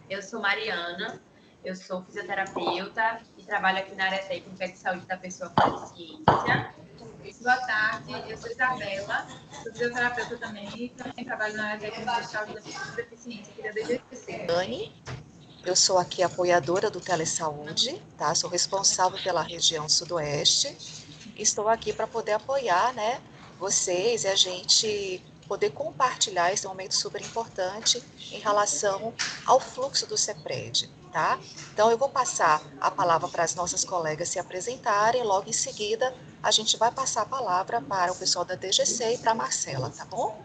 Eu sou Mariana, eu sou fisioterapeuta e trabalho aqui na área técnica de saúde da pessoa com deficiência. Boa tarde, eu sou Isabela, sou fisioterapeuta também e trabalho na área técnica de saúde da pessoa com deficiência aqui da DGC. Eu sou aqui apoiadora do Telesaúde, tá? Sou responsável pela região sudoeste. Estou aqui para poder apoiar, né, vocês e a gente poder compartilhar esse momento super importante em relação ao fluxo do CEPRED, tá? Então, eu vou passar a palavra para as nossas colegas se apresentarem, logo em seguida a gente vai passar a palavra para o pessoal da DGC e para a Marcela, tá bom?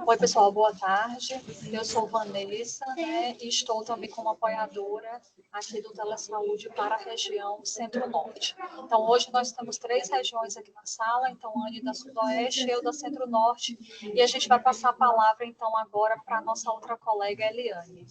Oi, pessoal, boa tarde. Eu sou Vanessa, né, e estou também como apoiadora aqui do Telesaúde para a região Centro-Norte. Então, hoje nós temos 3 regiões aqui na sala, então, Anne da Sudoeste e eu da Centro-Norte, e a gente vai passar a palavra, então, agora para a nossa outra colega, Eliane.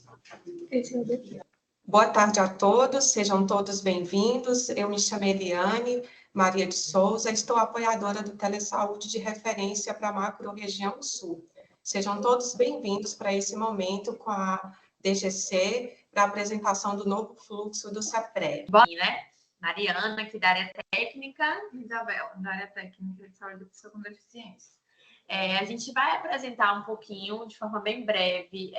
Boa tarde a todos, sejam todos bem-vindos. Eu me chamo Eliane Maria de Souza, estou apoiadora do Telesaúde de referência para a macro-região sul. Sejam todos bem-vindos para esse momento com a DGC, para a apresentação do novo fluxo do CEPRED. Bom, né? Mariana, aqui da área técnica. Isabela, da área técnica de saúde da pessoa com deficiência. A gente vai apresentar um pouquinho, de forma bem breve,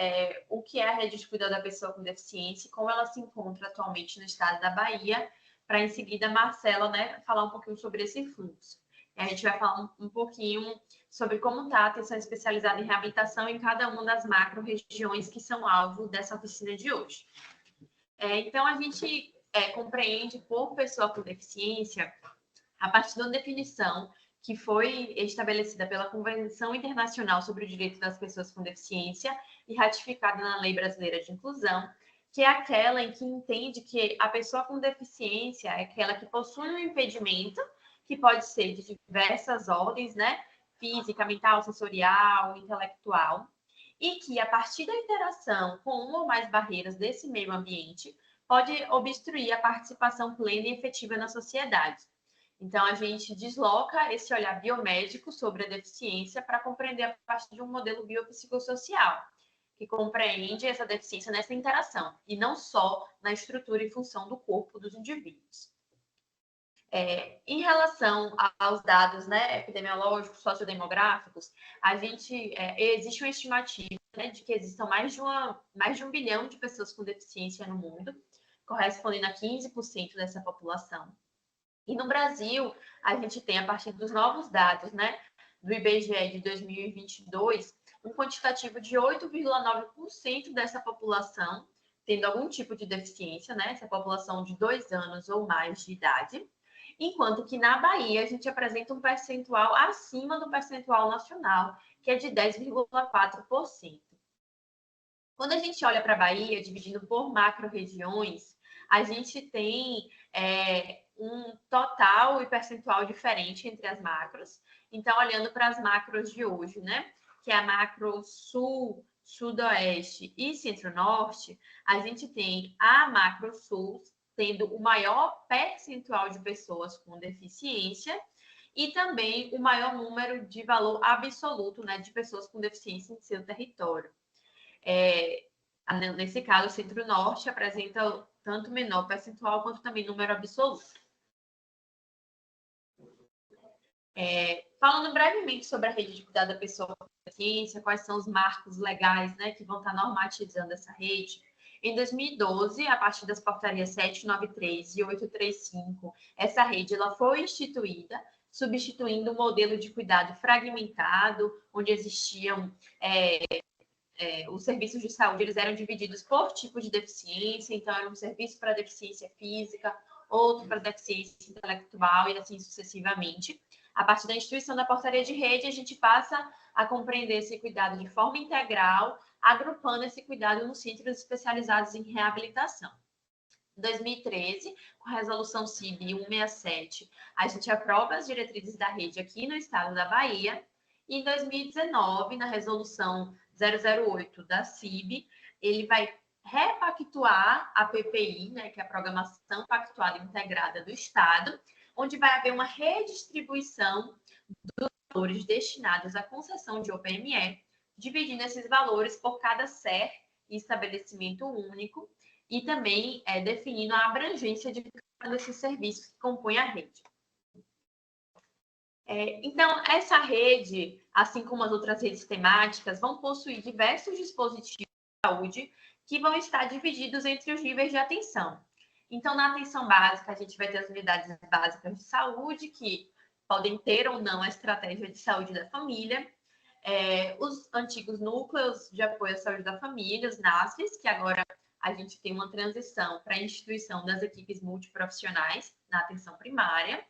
o que é a rede de cuidado da pessoa com deficiência e como ela se encontra atualmente no estado da Bahia, para em seguida a Marcela, né, falar um pouquinho sobre esse fluxo. A gente vai falar um pouquinho sobre como está a atenção especializada em reabilitação em cada uma das macro-regiões que são alvo dessa oficina de hoje. Então, a gente compreende por pessoa com deficiência a partir de uma definição que foi estabelecida pela Convenção Internacional sobre o Direito das Pessoas com Deficiência e ratificada na Lei Brasileira de Inclusão, que é aquela em que entende que a pessoa com deficiência é aquela que possui um impedimento, que pode ser de diversas ordens, né? Física, mental, sensorial, intelectual, e que, a partir da interação com uma ou mais barreiras desse meio ambiente, pode obstruir a participação plena e efetiva na sociedade. Então, a gente desloca esse olhar biomédico sobre a deficiência para compreender a partir de um modelo biopsicossocial, que compreende essa deficiência nessa interação, e não só na estrutura e função do corpo dos indivíduos. Em relação aos dados, né, epidemiológicos, sociodemográficos, existe uma estimativa, né, de que existam mais de 1 bilhão de pessoas com deficiência no mundo, correspondendo a 15% dessa população. E no Brasil, a gente tem, a partir dos novos dados, né, do IBGE de 2022, um quantitativo de 8,9% dessa população tendo algum tipo de deficiência, né, essa população de 2 anos ou mais de idade, enquanto que na Bahia a gente apresenta um percentual acima do percentual nacional, que é de 10,4%. Quando a gente olha para a Bahia, dividindo por macro-regiões, a gente tem um total e percentual diferente entre as macros. Então, olhando para as macros de hoje, né, que é a macro sul, sudoeste e centro-norte, a gente tem a macro sul tendo o maior percentual de pessoas com deficiência e também o maior número de valor absoluto, né, de pessoas com deficiência em seu território. Nesse caso, o centro-norte apresenta tanto menor percentual quanto também número absoluto. Falando brevemente sobre a rede de cuidado da pessoa com deficiência, quais são os marcos legais, né, que vão estar normatizando essa rede. Em 2012, a partir das portarias 793 e 835, essa rede ela foi instituída, substituindo o modelo de cuidado fragmentado, onde existiam os serviços de saúde, eles eram divididos por tipo de deficiência, então era um serviço para deficiência física, outro para deficiência intelectual e assim sucessivamente. A partir da instituição da portaria de rede, a gente passa a compreender esse cuidado de forma integral, agrupando esse cuidado nos centros especializados em reabilitação. Em 2013, com a resolução CIB 167, a gente aprova as diretrizes da rede aqui no estado da Bahia. E em 2019, na resolução 008 da CIB, ele vai repactuar a PPI, né, que é a Programação Pactuada Integrada do Estado, onde vai haver uma redistribuição dos valores destinados à concessão de OPME dividindo esses valores por cada SER e estabelecimento único, e também definindo a abrangência de cada desses serviços que compõem a rede. Então, essa rede, assim como as outras redes temáticas, vão possuir diversos dispositivos de saúde que vão estar divididos entre os níveis de atenção. Então, na atenção básica, a gente vai ter as unidades básicas de saúde, que podem ter ou não a estratégia de saúde da família, os antigos núcleos de apoio à saúde da família, os NASFs, que agora a gente tem uma transição para a instituição das equipes multiprofissionais na atenção primária.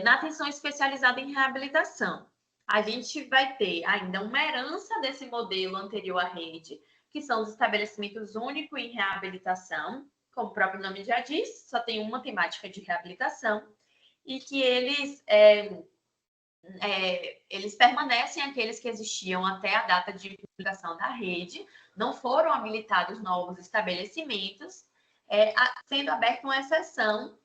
Na atenção especializada em reabilitação, a gente vai ter ainda uma herança desse modelo anterior à rede, que são os estabelecimentos únicos em reabilitação, como o próprio nome já diz, só tem uma temática de reabilitação, e que eles permanecem aqueles que existiam até a data de publicação da rede, não foram habilitados novos estabelecimentos, sendo aberta uma exceção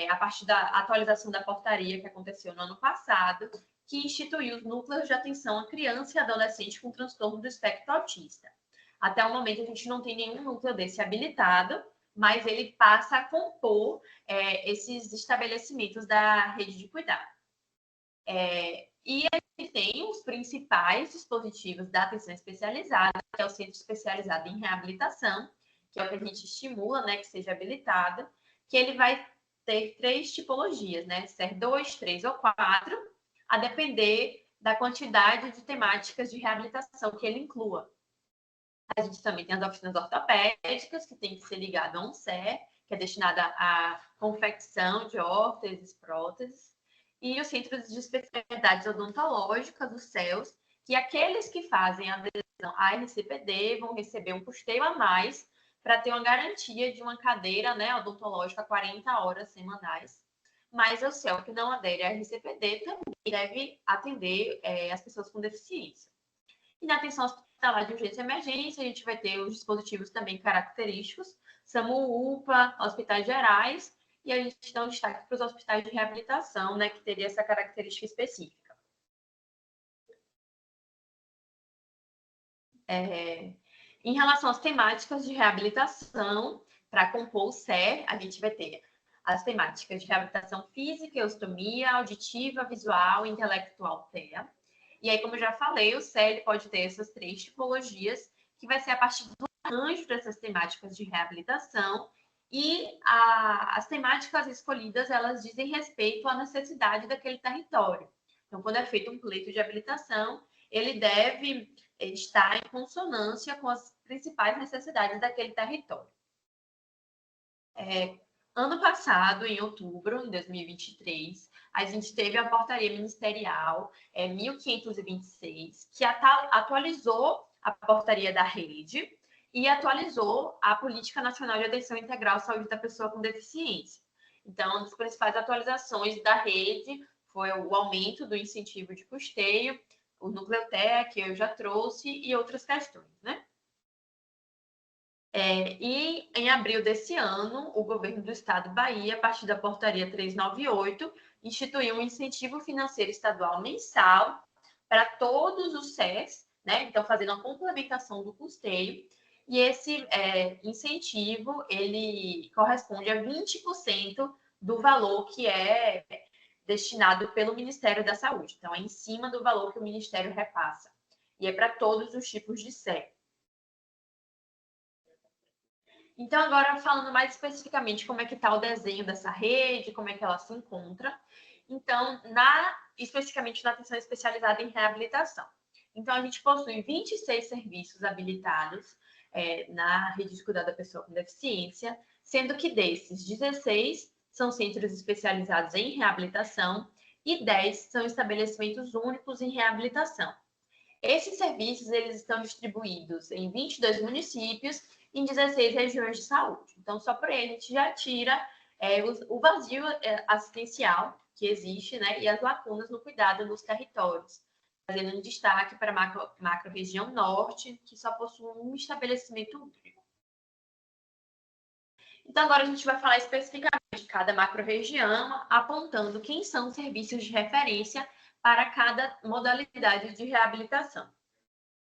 a partir da atualização da portaria que aconteceu no ano passado, que instituiu os núcleos de atenção à criança e adolescente com transtorno do espectro autista. Até o momento, a gente não tem nenhum núcleo desse habilitado, mas ele passa a compor esses estabelecimentos da rede de cuidado. E a gente tem os principais dispositivos da atenção especializada, que é o Centro Especializado em Reabilitação, que é o que a gente estimula, né, que seja habilitado, que ele vai ter 3 tipologias, né? Ser 2, 3 ou 4, a depender da quantidade de temáticas de reabilitação que ele inclua. A gente também tem as oficinas ortopédicas, que tem que ser ligado a um SER, que é destinada à confecção de órteses, próteses, e os centros de especialidades odontológicas, os CELS, que aqueles que fazem a adesão à RCPD vão receber um custeio a mais para ter uma garantia de uma cadeira, né, odontológica 40 horas semanais. Mas o CEL que não adere à RCPD também deve atender as pessoas com deficiência. E na atenção hospitalar de urgência e emergência, a gente vai ter os dispositivos também característicos, SAMU, UPA, hospitais gerais, e a gente dá um destaque para os hospitais de reabilitação, né, que teria essa característica específica. Em relação às temáticas de reabilitação, para compor o SER, a gente vai ter as temáticas de reabilitação física, eustomia, auditiva, visual, intelectual, TEA. E aí, como eu já falei, o SER pode ter essas 3 tipologias, que vai ser a partir do arranjo dessas temáticas de reabilitação, e as temáticas escolhidas, elas dizem respeito à necessidade daquele território. Então, quando é feito um pleito de habilitação, ele deve estar em consonância com as principais necessidades daquele território. Ano passado, em outubro de 2023, a gente teve a portaria ministerial 1526, que atualizou a portaria da rede e atualizou a Política Nacional de Atenção Integral à Saúde da Pessoa com Deficiência. Então, uma das principais atualizações da rede foi o aumento do incentivo de custeio, o núcleo TEA, que eu já trouxe, e outras questões, né? E em abril desse ano, o governo do estado de Bahia, a partir da portaria 398, instituiu um incentivo financeiro estadual mensal para todos os SERs, né? Então, fazendo a complementação do custeio, e esse incentivo, ele corresponde a 20% do valor que é destinado pelo Ministério da Saúde. Então, é em cima do valor que o Ministério repassa. E é para todos os tipos de SER. Então, agora falando mais especificamente como é que está o desenho dessa rede, como é que ela se encontra. Então, especificamente na atenção especializada em reabilitação. Então, a gente possui 26 serviços habilitados na rede de cuidado da pessoa com deficiência, sendo que desses, 16 são centros especializados em reabilitação e 10 são estabelecimentos únicos em reabilitação. Esses serviços, eles estão distribuídos em 22 municípios, em 16 regiões de saúde. Então, só por aí a gente já tira o vazio assistencial que existe, né, e as lacunas no cuidado nos territórios, fazendo um destaque para a macro-região norte, que só possui um estabelecimento único. Então, agora a gente vai falar especificamente de cada macro-região, apontando quem são os serviços de referência para cada modalidade de reabilitação.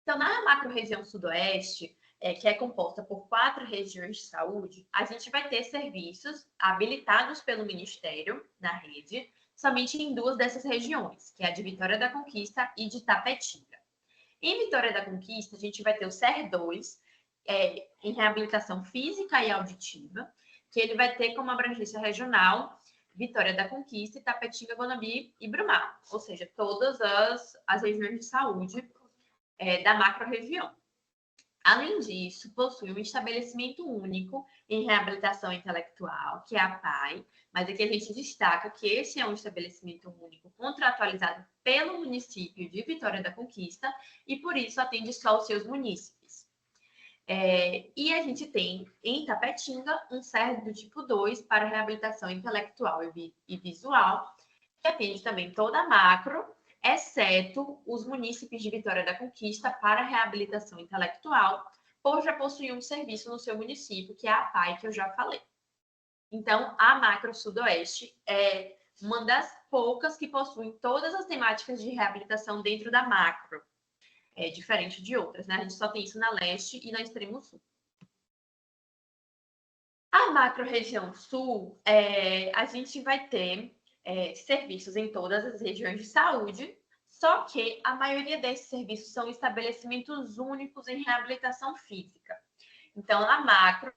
Então, na macro-região sudoeste, que é composta por 4 regiões de saúde, a gente vai ter serviços habilitados pelo Ministério na rede, somente em 2 dessas regiões, que é a de Vitória da Conquista e de Tapetinga. Em Vitória da Conquista, a gente vai ter o SER2, em reabilitação física e auditiva, que ele vai ter como abrangência regional Vitória da Conquista, Itapetinga, Guanambi e Brumar, ou seja, todas as regiões de saúde da macro-região. Além disso, possui um estabelecimento único em reabilitação intelectual, que é a PAI, mas aqui a gente destaca que esse é um estabelecimento único contratualizado pelo município de Vitória da Conquista e, por isso, atende só os seus munícipes. E a gente tem, em Tapetinga, um SER do tipo 2 para reabilitação intelectual e visual, que atende também toda a macro, exceto os munícipes de Vitória da Conquista para reabilitação intelectual, por já possuir um serviço no seu município, que é a PAI, que eu já falei. Então, a Macro Sudoeste é uma das poucas que possuem todas as temáticas de reabilitação dentro da macro, diferente de outras, né? A gente só tem isso na leste e na extremo sul. A macro região sul, a gente vai ter serviços em todas as regiões de saúde, só que a maioria desses serviços são estabelecimentos únicos em reabilitação física. Então, a macro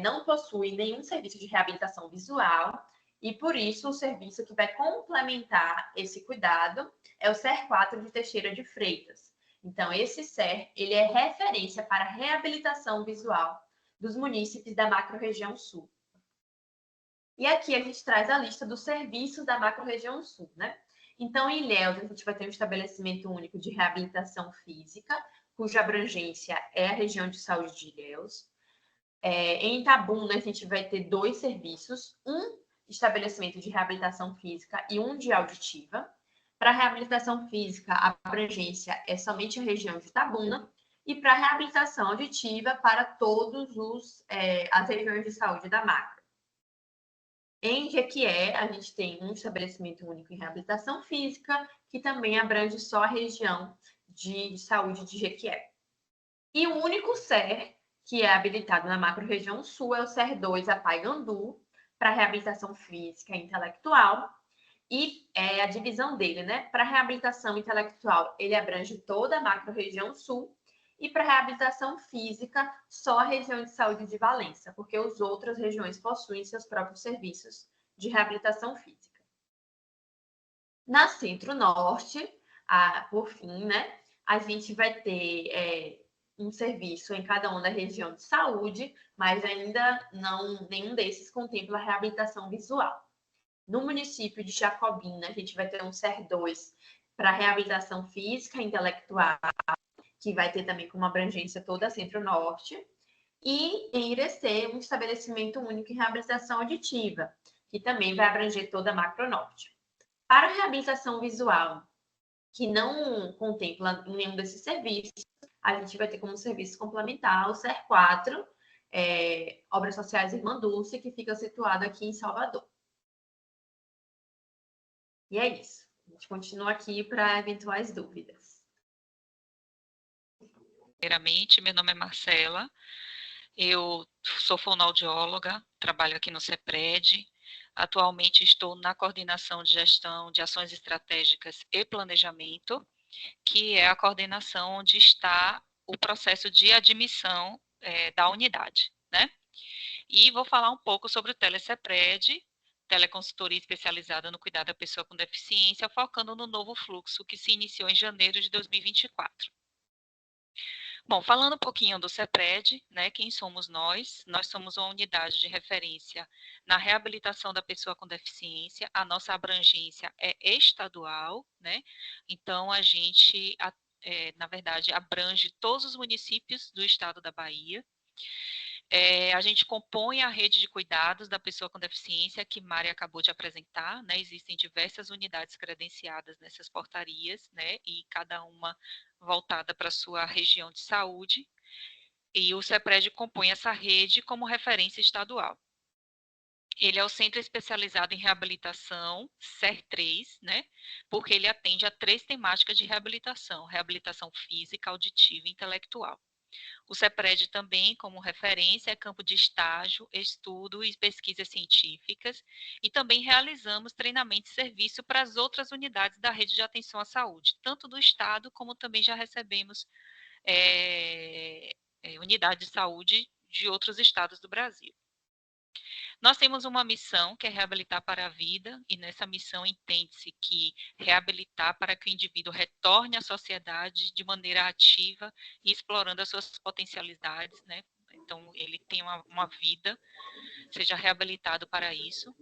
não possui nenhum serviço de reabilitação visual, e por isso o serviço que vai complementar esse cuidado é o SER4 de Teixeira de Freitas. Então, esse SER, ele é referência para reabilitação visual dos munícipes da macro-região sul. E aqui a gente traz a lista dos serviços da macro-região sul, né? Então, em Ilhéus, a gente vai ter um estabelecimento único de reabilitação física, cuja abrangência é a região de saúde de Ilhéus. Em Itabuna, a gente vai ter 2 serviços, um estabelecimento de reabilitação física e um de auditiva. Para reabilitação física, a abrangência é somente a região de Itabuna, e para reabilitação auditiva, para todas as regiões de saúde da macro. Em Jequié, a gente tem um estabelecimento único em reabilitação física, que também abrange só a região de saúde de Jequié. E o único SER que é habilitado na macro-região sul é o SER2 Apaigandu, para reabilitação física e intelectual, e a divisão dele, né? Para reabilitação intelectual, ele abrange toda a macro-região sul, e para reabilitação física, só a região de saúde de Valença, porque as outras regiões possuem seus próprios serviços de reabilitação física. Na Centro-Norte, por fim, né? A gente vai ter um serviço em cada uma da região de saúde, mas ainda nenhum desses contempla a reabilitação visual. No município de Jacobina, a gente vai ter um SER2 para reabilitação física e intelectual, que vai ter também como abrangência toda a Centro-Norte, e em Irecê, um estabelecimento único em reabilitação auditiva, que também vai abranger toda a Macro-Norte. Para a reabilitação visual, que não contempla nenhum desses serviços, a gente vai ter como serviço complementar o SER4, Obras Sociais Irmã Dulce, que fica situado aqui em Salvador. E é isso. A gente continua aqui para eventuais dúvidas. Primeiramente, meu nome é Marcela, eu sou fonoaudióloga, trabalho aqui no CEPRED. Atualmente estou na coordenação de gestão de ações estratégicas e planejamento, que é a coordenação onde está o processo de admissão da unidade, né? E vou falar um pouco sobre o TeleCEPRED, teleconsultoria especializada no cuidado da pessoa com deficiência, focando no novo fluxo que se iniciou em janeiro de 2024. Bom, falando um pouquinho do CEPRED, né, quem somos nós? Nós somos uma unidade de referência na reabilitação da pessoa com deficiência, a nossa abrangência é estadual, né, então a gente, na verdade, abrange todos os municípios do estado da Bahia. A gente compõe a rede de cuidados da pessoa com deficiência, que Mari acabou de apresentar, né? Existem diversas unidades credenciadas nessas portarias, né? E cada uma voltada para a sua região de saúde. E o CEPRED compõe essa rede como referência estadual. Ele é o Centro Especializado em Reabilitação, CER3, né? Porque ele atende a 3 temáticas de reabilitação: reabilitação física, auditiva e intelectual. O CEPRED também, como referência, é campo de estágio, estudo e pesquisas científicas, e também realizamos treinamento e serviço para as outras unidades da rede de atenção à saúde, tanto do Estado, como também já recebemos unidade de saúde de outros estados do Brasil. Nós temos uma missão que é reabilitar para a vida, e nessa missão entende-se que reabilitar para que o indivíduo retorne à sociedade de maneira ativa e explorando as suas potencialidades, né? Então, ele tem uma vida, seja reabilitado para isso.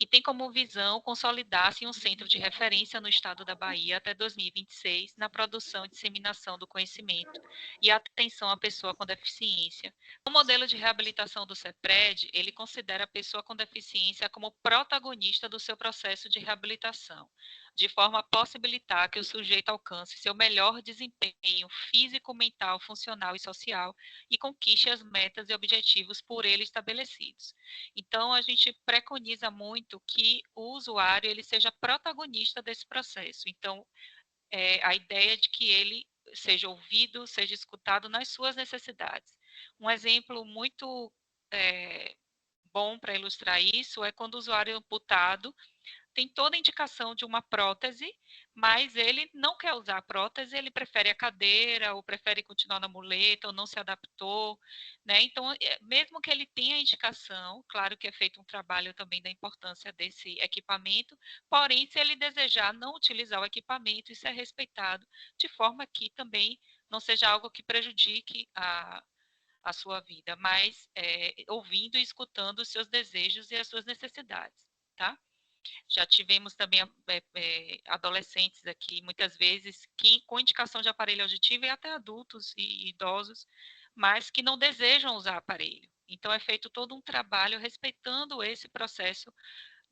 E tem como visão consolidar-se em um centro de referência no estado da Bahia até 2026 na produção e disseminação do conhecimento e atenção à pessoa com deficiência. O modelo de reabilitação do CEPRED, ele considera a pessoa com deficiência como protagonista do seu processo de reabilitação, de forma a possibilitar que o sujeito alcance seu melhor desempenho físico, mental, funcional e social e conquiste as metas e objetivos por ele estabelecidos. Então, a gente preconiza muito que o usuário ele seja protagonista desse processo. Então, a ideia de que ele seja ouvido, seja escutado nas suas necessidades. Um exemplo muito bom para ilustrar isso é quando o usuário amputado tem toda a indicação de uma prótese, mas ele não quer usar a prótese, ele prefere a cadeira, ou prefere continuar na muleta, ou não se adaptou, né? Então, mesmo que ele tenha a indicação, claro que é feito um trabalho também da importância desse equipamento, porém, se ele desejar não utilizar o equipamento, isso é respeitado, de forma que também não seja algo que prejudique a sua vida, mas ouvindo e escutando os seus desejos e as suas necessidades, tá? Já tivemos também adolescentes aqui, muitas vezes, que com indicação de aparelho auditivo e até adultos e idosos, mas que não desejam usar aparelho. Então, é feito todo um trabalho respeitando esse processo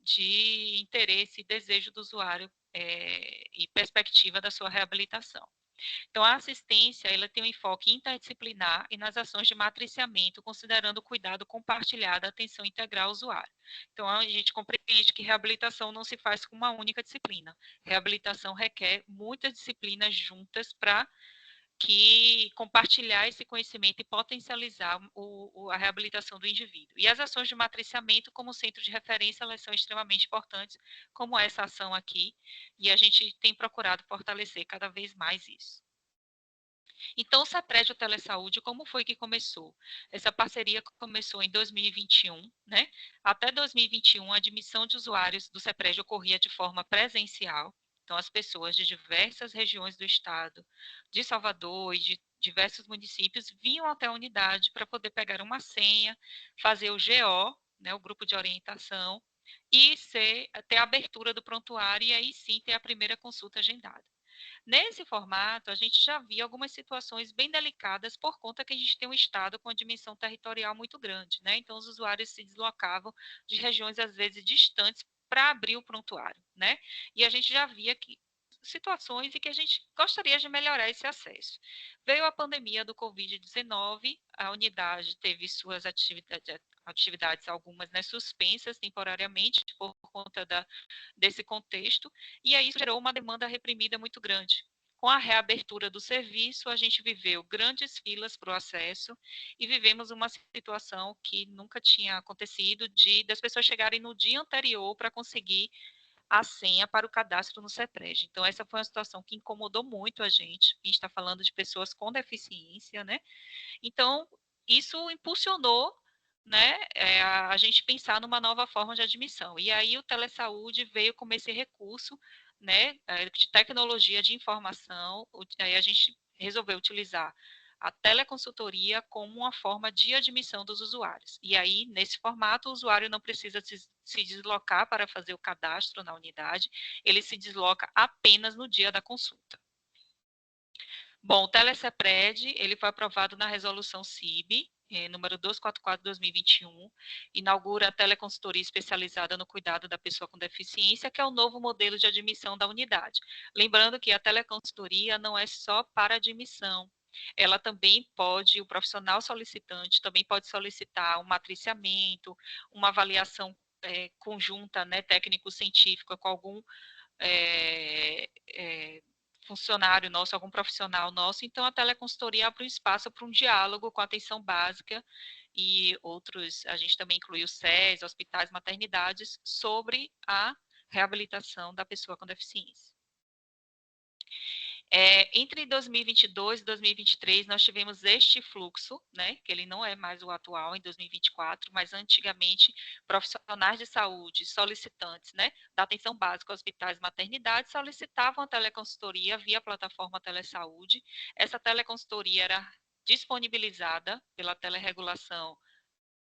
de interesse e desejo do usuário e perspectiva da sua reabilitação. Então, a assistência ela tem um enfoque interdisciplinar e nas ações de matriciamento, considerando o cuidado compartilhado, a atenção integral ao usuário. Então, a gente compreende que reabilitação não se faz com uma única disciplina. Reabilitação requer muitas disciplinas juntas para que compartilhar esse conhecimento e potencializar a reabilitação do indivíduo. E as ações de matriciamento como centro de referência, elas são extremamente importantes, como essa ação aqui, e a gente tem procurado fortalecer cada vez mais isso. Então, o CEPRED, o Telesaúde, como foi que começou? Essa parceria começou em 2021, né? Até 2021, a admissão de usuários do CEPRED ocorria de forma presencial. Então, as pessoas de diversas regiões do estado, de Salvador e de diversos municípios, vinham até a unidade para poder pegar uma senha, fazer o GO, né, o grupo de orientação, e ter a abertura do prontuário e aí sim ter a primeira consulta agendada. Nesse formato, a gente já via algumas situações bem delicadas por conta que a gente tem um estado com uma dimensão territorial muito grande, né? Então, os usuários se deslocavam de regiões, às vezes, distantes para abrir o prontuário, né? E a gente já via que situações em que a gente gostaria de melhorar esse acesso. Veio a pandemia do Covid-19, a unidade teve suas atividades algumas, né, suspensas temporariamente por conta desse contexto, e aí isso gerou uma demanda reprimida muito grande. Com a reabertura do serviço, a gente viveu grandes filas para o acesso e vivemos uma situação que nunca tinha acontecido das pessoas chegarem no dia anterior para conseguir a senha para o cadastro no CEPRED. Então, essa foi uma situação que incomodou muito a gente está falando de pessoas com deficiência, né? Então, isso impulsionou, né, a gente pensar numa nova forma de admissão. E aí o Telesaúde veio com esse recurso, né, de tecnologia de informação, aí a gente resolveu utilizar a teleconsultoria como uma forma de admissão dos usuários. E aí, nesse formato, o usuário não precisa se deslocar para fazer o cadastro na unidade, ele se desloca apenas no dia da consulta. Bom, o Telecepred, ele foi aprovado na resolução CIB, número 244/2021, inaugura a teleconsultoria especializada no cuidado da pessoa com deficiência, que é o novo modelo de admissão da unidade. Lembrando que a teleconsultoria não é só para admissão, ela também pode, o profissional solicitante também pode solicitar um matriciamento, uma avaliação conjunta, né, técnico-científica com algum funcionário nosso, algum profissional nosso, então a teleconsultoria abre um espaço para um diálogo com a atenção básica e outros, a gente também inclui os SES, hospitais, maternidades, sobre a reabilitação da pessoa com deficiência. Entre 2022 e 2023, nós tivemos este fluxo, né, que ele não é mais o atual em 2024, mas antigamente profissionais de saúde, solicitantes, né, da atenção básica, hospitais, maternidades, solicitavam a teleconsultoria via plataforma Telesaúde. Essa teleconsultoria era disponibilizada pela teleregulação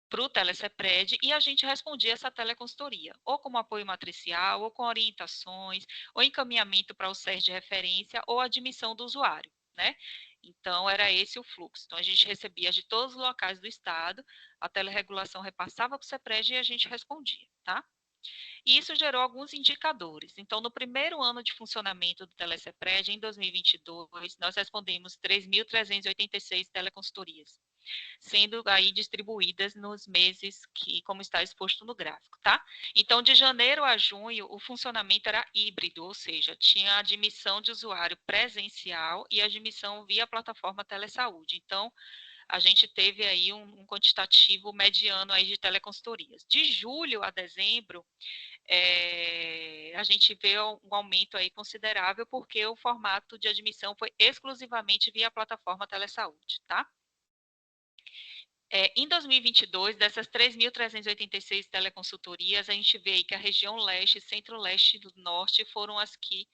para o Telecepred e a gente respondia essa teleconsultoria, ou como apoio matricial, ou com orientações, ou encaminhamento para o SES de referência, ou admissão do usuário, né? Então, era esse o fluxo. Então, a gente recebia de todos os locais do estado, a teleregulação repassava para o CEPRED e a gente respondia, tá? E isso gerou alguns indicadores. Então, no primeiro ano de funcionamento do Telecepred, em 2022, nós respondemos 3.386 teleconsultorias, sendo aí distribuídas nos meses que, como está exposto no gráfico, tá? Então, de janeiro a junho, o funcionamento era híbrido, ou seja, tinha admissão de usuário presencial e admissão via plataforma Telesaúde. Então, a gente teve aí um quantitativo mediano aí de teleconsultorias. De julho a dezembro, a gente vê um aumento aí considerável, porque o formato de admissão foi exclusivamente via plataforma Telesaúde, tá? Em 2022, dessas 3.386 teleconsultorias, a gente vê aí que a região leste, centro-leste e do norte foram as que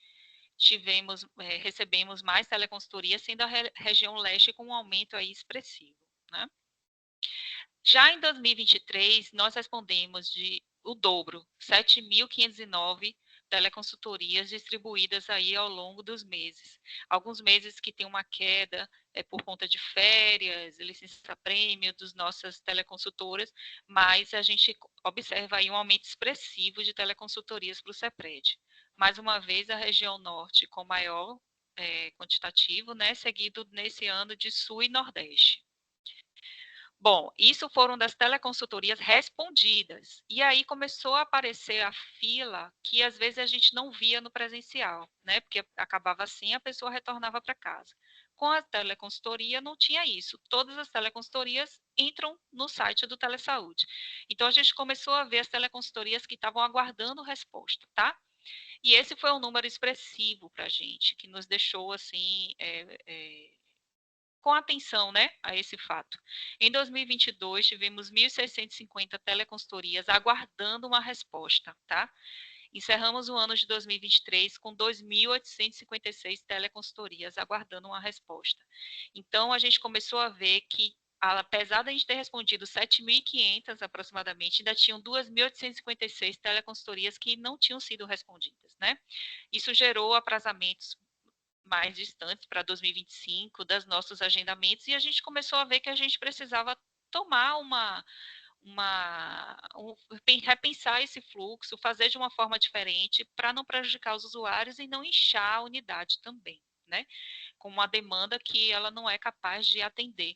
recebemos mais teleconsultorias, sendo a região leste com um aumento aí expressivo, né? Já em 2023, nós respondemos o dobro, 7.509 teleconsultorias distribuídas aí ao longo dos meses. Alguns meses que tem uma queda por conta de férias, licença-prêmio dos nossas teleconsultoras, mas a gente observa aí um aumento expressivo de teleconsultorias para o CEPRED. Mais uma vez, a região norte com maior quantitativo, né, seguido nesse ano de sul e nordeste. Bom, isso foram das teleconsultorias respondidas. E aí começou a aparecer a fila que às vezes a gente não via no presencial, né? Porque acabava assim, a pessoa retornava para casa. Com a teleconsultoria não tinha isso. Todas as teleconsultorias entram no site do Telesaúde. Então a gente começou a ver as teleconsultorias que estavam aguardando resposta, tá? E esse foi um número expressivo para a gente, que nos deixou assim com atenção, né, a esse fato. Em 2022, tivemos 1.650 teleconsultorias aguardando uma resposta, tá? Encerramos o ano de 2023 com 2.856 teleconsultorias aguardando uma resposta. Então, a gente começou a ver que, apesar de a gente ter respondido 7.500 aproximadamente, ainda tinham 2.856 teleconsultorias que não tinham sido respondidas, né? Isso gerou atrasamentos mais distantes para 2025 dos nossos agendamentos, e a gente começou a ver que a gente precisava tomar repensar esse fluxo, fazer de uma forma diferente para não prejudicar os usuários e não inchar a unidade também, né? Com uma demanda que ela não é capaz de atender.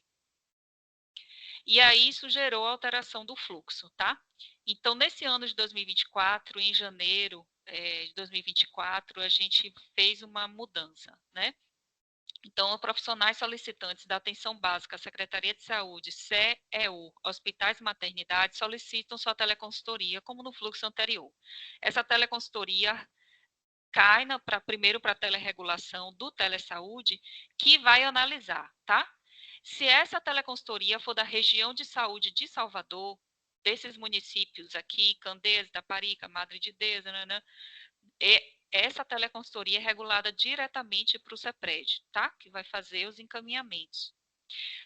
E aí isso gerou a alteração do fluxo, tá? Então, nesse ano de 2024, em janeiro de 2024, a gente fez uma mudança, né? Então, os profissionais solicitantes da atenção básica, Secretaria de Saúde, CEU, hospitais e maternidades, solicitam sua teleconsultoria, como no fluxo anterior. Essa teleconsultoria cai primeiro para a teleregulação do Telesaúde, que vai analisar, tá? Se essa teleconsultoria for da região de saúde de Salvador, desses municípios aqui, Candeias, Itaparica, Madre de Deus, essa teleconsultoria é regulada diretamente para o CEPRED, tá? Que vai fazer os encaminhamentos.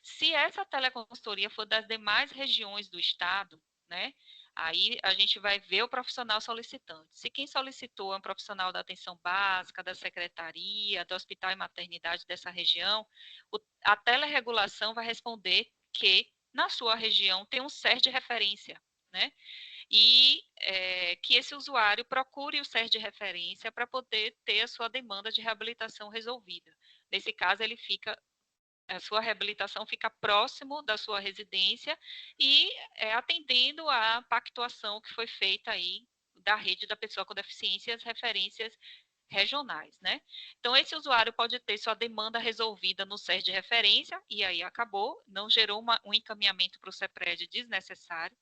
Se essa teleconsultoria for das demais regiões do estado, né? Aí a gente vai ver o profissional solicitante. Se quem solicitou é um profissional da atenção básica, da secretaria, do hospital e maternidade dessa região, a teleregulação vai responder que na sua região tem um SES de referência, né? E que esse usuário procure o SES de referência para poder ter a sua demanda de reabilitação resolvida. Nesse caso, ele fica a sua reabilitação fica próximo da sua residência e atendendo à pactuação que foi feita aí da rede da pessoa com deficiência e as referências regionais, né? Então, esse usuário pode ter sua demanda resolvida no SES de referência, e aí acabou, não gerou um encaminhamento para o CEPRED desnecessário.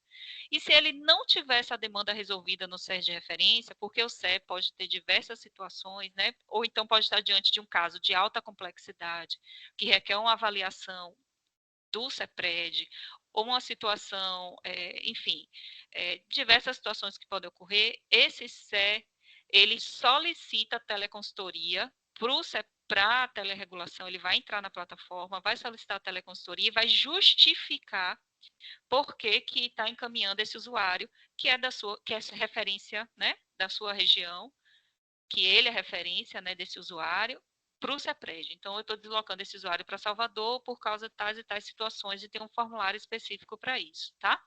E se ele não tiver essa demanda resolvida no SES de referência, porque o SE pode ter diversas situações, né? Ou então pode estar diante de um caso de alta complexidade, que requer uma avaliação do CEPRED, ou uma situação, enfim, diversas situações que podem ocorrer, esse SE, ele solicita a teleconsultoria para a teleregulação, ele vai entrar na plataforma, vai solicitar a teleconsultoria e vai justificar por que está encaminhando esse usuário, que é referência, né, da sua região, que ele é referência, né, desse usuário, para o CEPRED. Então, eu estou deslocando esse usuário para Salvador por causa de tais e tais situações e tem um formulário específico para isso, tá?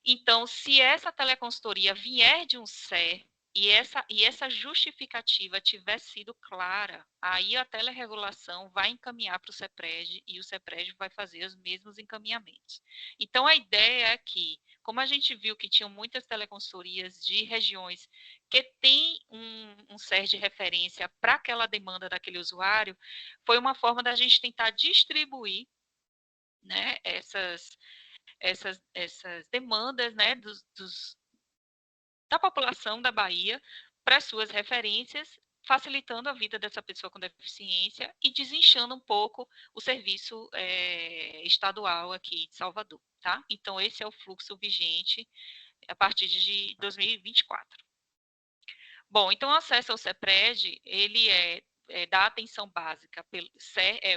Então, se essa teleconsultoria vier de um SE e essa justificativa tiver sido clara, aí a teleregulação vai encaminhar para o CEPRED e o CEPRED vai fazer os mesmos encaminhamentos. Então, a ideia é que, como a gente viu que tinham muitas teleconsultorias de regiões que têm um SES de referência para aquela demanda daquele usuário, foi uma forma da gente tentar distribuir, né, essas demandas, né, da população da Bahia para suas referências, facilitando a vida dessa pessoa com deficiência e desinchando um pouco o serviço estadual aqui de Salvador, tá? Então, esse é o fluxo vigente a partir de 2024. Bom, então, o acesso ao CEPRED, ele dá atenção básica,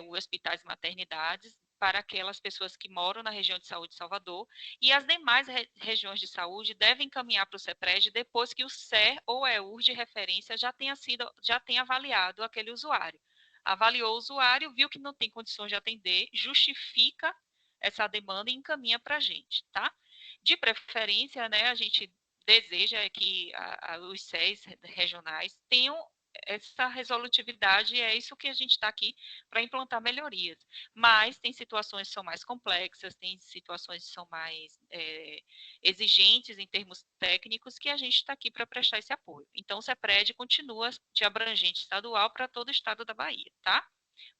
os hospitais e maternidades, para aquelas pessoas que moram na região de saúde de Salvador, e as demais regiões de saúde devem encaminhar para o CEPRED depois que o SER ou EUR de referência já tenha avaliado aquele usuário. Avaliou o usuário, viu que não tem condições de atender, justifica essa demanda e encaminha para a gente, tá? De preferência, né, a gente deseja que os SES regionais tenham essa resolutividade, e é isso que a gente está aqui para implantar melhorias. Mas tem situações que são mais complexas, tem situações que são mais exigentes em termos técnicos, que a gente está aqui para prestar esse apoio. Então, o CEPRED continua de abrangente estadual para todo o estado da Bahia, tá?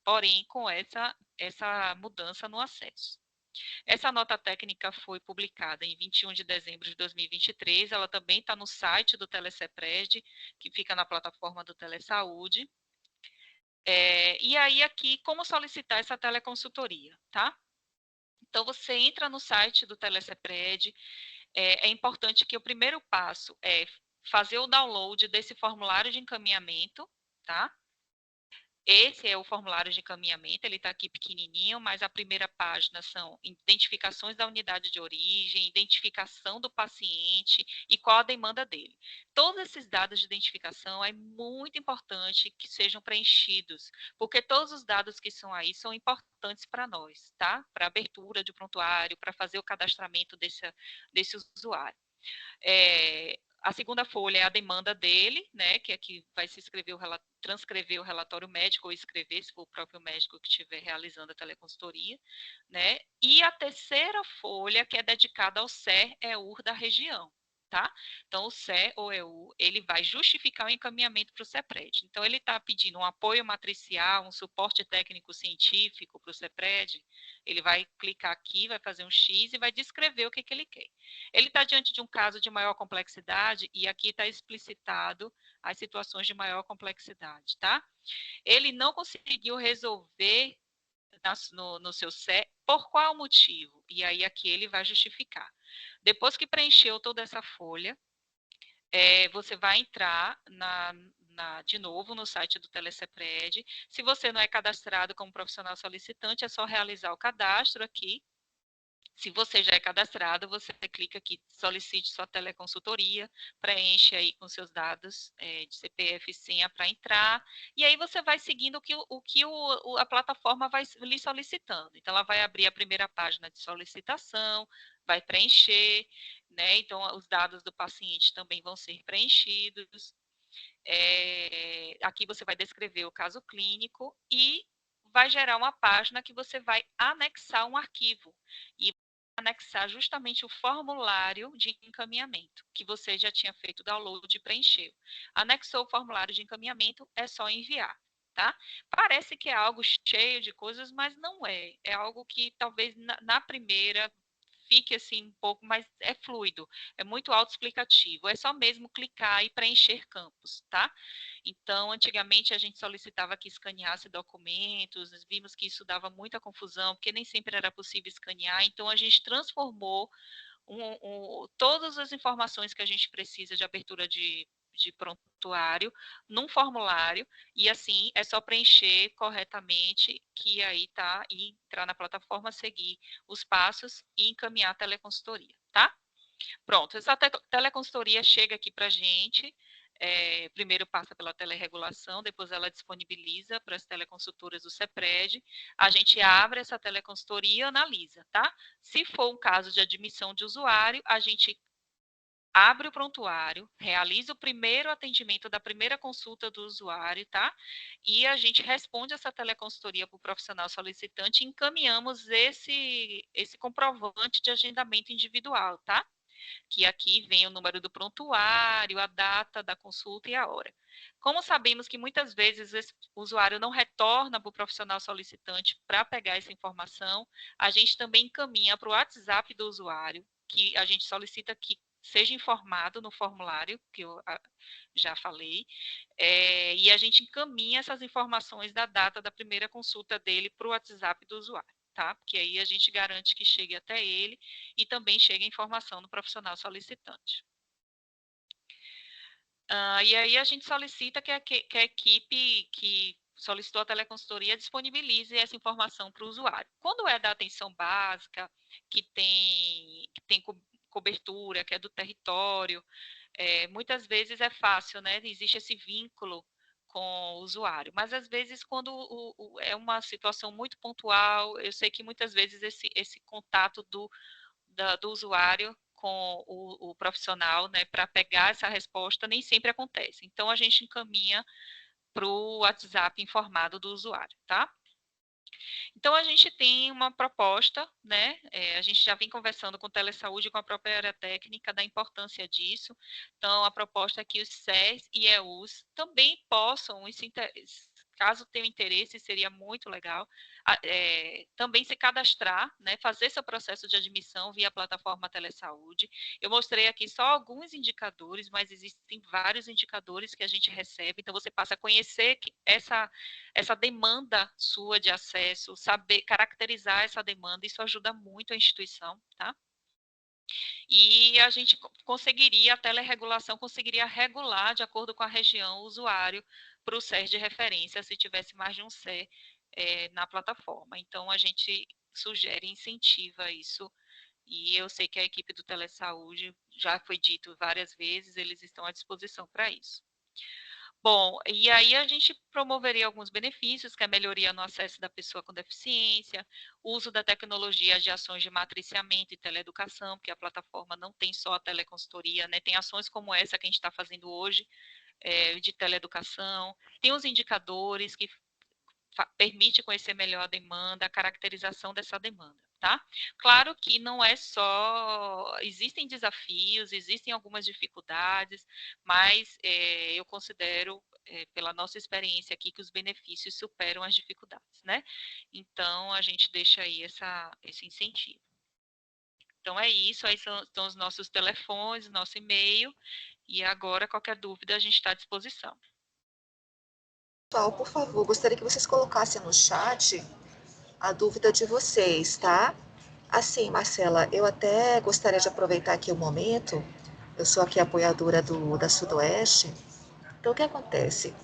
Porém, com essa mudança no acesso. Essa nota técnica foi publicada em 21 de dezembro de 2023, ela também está no site do TeleCEPRED, que fica na plataforma do Telesaúde. E aí aqui, como solicitar essa teleconsultoria, tá? Então, você entra no site do TeleCEPRED, é importante que o primeiro passo é fazer o download desse formulário de encaminhamento, tá? Esse é o formulário de encaminhamento, ele está aqui pequenininho, mas a primeira página são identificações da unidade de origem, identificação do paciente e qual a demanda dele. Todos esses dados de identificação é muito importante que sejam preenchidos, porque todos os dados que são aí são importantes para nós, tá? Para abertura de prontuário, para fazer o cadastramento desse usuário. A segunda folha é a demanda dele, né, que aqui vai se transcrever o relatório médico ou escrever, se for o próprio médico que estiver realizando a teleconsultoria, né? E a terceira folha, que é dedicada ao SER-EUR da região, tá? Então, o SER ou EUR, ele vai justificar o encaminhamento para o CEPRED. Então, ele está pedindo um apoio matricial, um suporte técnico-científico para o CEPRED, ele vai clicar aqui, vai fazer um X e vai descrever o que ele quer. Ele está diante de um caso de maior complexidade e aqui está explicitado as situações de maior complexidade, tá? Ele não conseguiu resolver no seu SE, por qual motivo? E aí aqui ele vai justificar. Depois que preencheu toda essa folha, você vai entrar de novo no site do TeleCEPRED. Se você não é cadastrado como profissional solicitante, é só realizar o cadastro aqui. Se você já é cadastrado, você clica aqui, solicite sua teleconsultoria, preenche aí com seus dados de CPF e senha para entrar, e aí você vai seguindo o que a plataforma vai lhe solicitando. Então, ela vai abrir a primeira página de solicitação, vai preencher, né? Então, os dados do paciente também vão ser preenchidos. Aqui você vai descrever o caso clínico e vai gerar uma página que você vai anexar um arquivo e anexar justamente o formulário de encaminhamento, que você já tinha feito o download e preencheu. Anexou o formulário de encaminhamento, é só enviar, tá? Parece que é algo cheio de coisas, mas não é. É algo que talvez na primeira fique assim um pouco, mas é fluido, é muito autoexplicativo, é só mesmo clicar e preencher campos, tá? Então, antigamente a gente solicitava que escaneasse documentos, vimos que isso dava muita confusão, porque nem sempre era possível escanear, então a gente transformou todas as informações que a gente precisa de abertura de prontuário num formulário, e assim é só preencher corretamente, que aí tá, e entrar na plataforma, seguir os passos e encaminhar a teleconsultoria, tá? Pronto, essa teleconsultoria chega aqui para a gente, primeiro passa pela telerregulação, depois ela disponibiliza para as teleconsultoras do CEPRED, a gente abre essa teleconsultoria e analisa, tá? Se for um caso de admissão de usuário, a gente abre o prontuário, realiza o primeiro atendimento da primeira consulta do usuário, tá? E a gente responde essa teleconsultoria para o profissional solicitante e encaminhamos esse comprovante de agendamento individual, tá? Que aqui vem o número do prontuário, a data da consulta e a hora. Como sabemos que muitas vezes esse usuário não retorna para o profissional solicitante para pegar essa informação, a gente também encaminha para o WhatsApp do usuário, que a gente solicita que seja informado no formulário, que eu já falei, e a gente encaminha essas informações da data da primeira consulta dele para o WhatsApp do usuário, tá? Porque aí a gente garante que chegue até ele e também chegue a informação no profissional solicitante. E aí a gente solicita que a equipe que solicitou a teleconsultoria disponibilize essa informação para o usuário. Quando é da atenção básica, que tem cobertura, que é do território, muitas vezes é fácil, né? Existe esse vínculo com o usuário, mas às vezes quando é uma situação muito pontual, eu sei que muitas vezes esse contato do usuário com o profissional, né, para pegar essa resposta, nem sempre acontece. Então, a gente encaminha para o WhatsApp informado do usuário, tá? Então, a gente tem uma proposta, né? A gente já vem conversando com o Telesaúde, com a própria área técnica, da importância disso. Então, a proposta é que os SES e EUs também possam, caso tenham interesse, seria muito legal, também se cadastrar, né? Fazer seu processo de admissão via plataforma Telesaúde. Eu mostrei aqui só alguns indicadores, mas existem vários indicadores que a gente recebe, então você passa a conhecer essa demanda sua de acesso, saber caracterizar essa demanda, isso ajuda muito a instituição, tá? E a gente conseguiria, a telerregulação conseguiria regular, de acordo com a região, o usuário para o SES de referência, se tivesse mais de um SE na plataforma. Então, a gente sugere, incentiva isso, e eu sei que a equipe do Telesaúde, já foi dito várias vezes, eles estão à disposição para isso. Bom, e aí a gente promoveria alguns benefícios, que é a melhoria no acesso da pessoa com deficiência, uso da tecnologia de ações de matriciamento e teleeducação, porque a plataforma não tem só a teleconsultoria, né? Tem ações como essa que a gente está fazendo hoje, de teleeducação, tem os indicadores que permite conhecer melhor a demanda, a caracterização dessa demanda, tá? Claro que não é só, existem desafios, existem algumas dificuldades, mas eu considero, pela nossa experiência aqui, que os benefícios superam as dificuldades, né? Então, a gente deixa aí esse incentivo. Então, é isso, aí são os nossos telefones, nosso e-mail, e agora, qualquer dúvida, a gente está à disposição. Pessoal, por favor, gostaria que vocês colocassem no chat a dúvida de vocês, tá? Assim, Marcela, eu até gostaria de aproveitar aqui o momento, eu sou aqui apoiadora da Sudoeste, então o que acontece?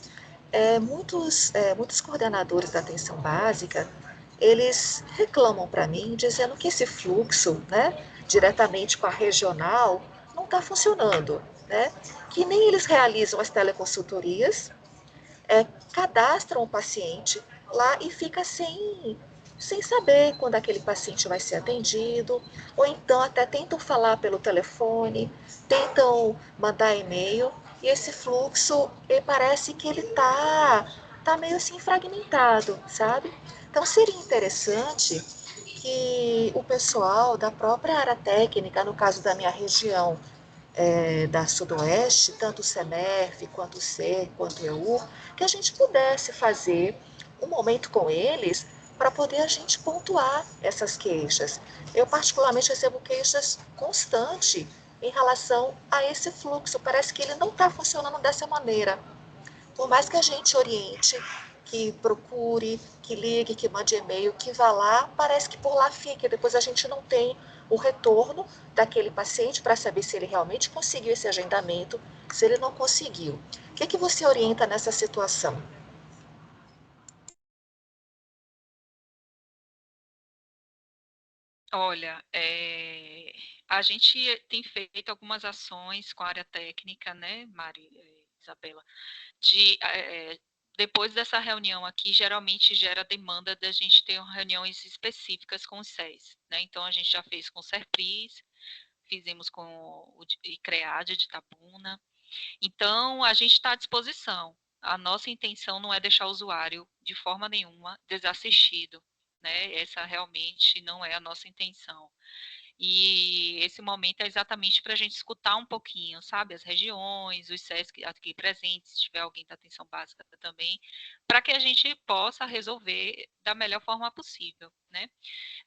Muitos coordenadores da atenção básica, eles reclamam para mim, dizendo que esse fluxo, né, diretamente com a regional, não está funcionando, né? Que nem eles realizam as teleconsultorias, cadastram o paciente lá e fica sem saber quando aquele paciente vai ser atendido, ou então até tentam falar pelo telefone, tentam mandar e-mail, e esse fluxo, ele parece que ele tá meio assim fragmentado, sabe? Então, seria interessante que o pessoal da própria área técnica, no caso da minha região, da Sudoeste, tanto o SEMERF, quanto o SER, quanto o EU, que a gente pudesse fazer um momento com eles para poder a gente pontuar essas queixas. Eu, particularmente, recebo queixas constantes em relação a esse fluxo. Parece que ele não está funcionando dessa maneira. Por mais que a gente oriente, que procure, que ligue, que mande e-mail, que vá lá, parece que por lá fica. Depois a gente não tem o retorno daquele paciente para saber se ele realmente conseguiu esse agendamento, se ele não conseguiu. O que você orienta nessa situação? Olha, a gente tem feito algumas ações com a área técnica, né, Isabela, depois dessa reunião aqui, geralmente gera demanda da gente ter reuniões específicas com os SES, né? Então, a gente já fez com o Serpris, fizemos com o ICREAD de Itabuna. Então, a gente está à disposição. A nossa intenção não é deixar o usuário, de forma nenhuma, desassistido, né? Essa realmente não é a nossa intenção. E esse momento é exatamente para a gente escutar um pouquinho, sabe, as regiões, os SESC aqui presentes, se tiver alguém da atenção básica também, para que a gente possa resolver da melhor forma possível, né?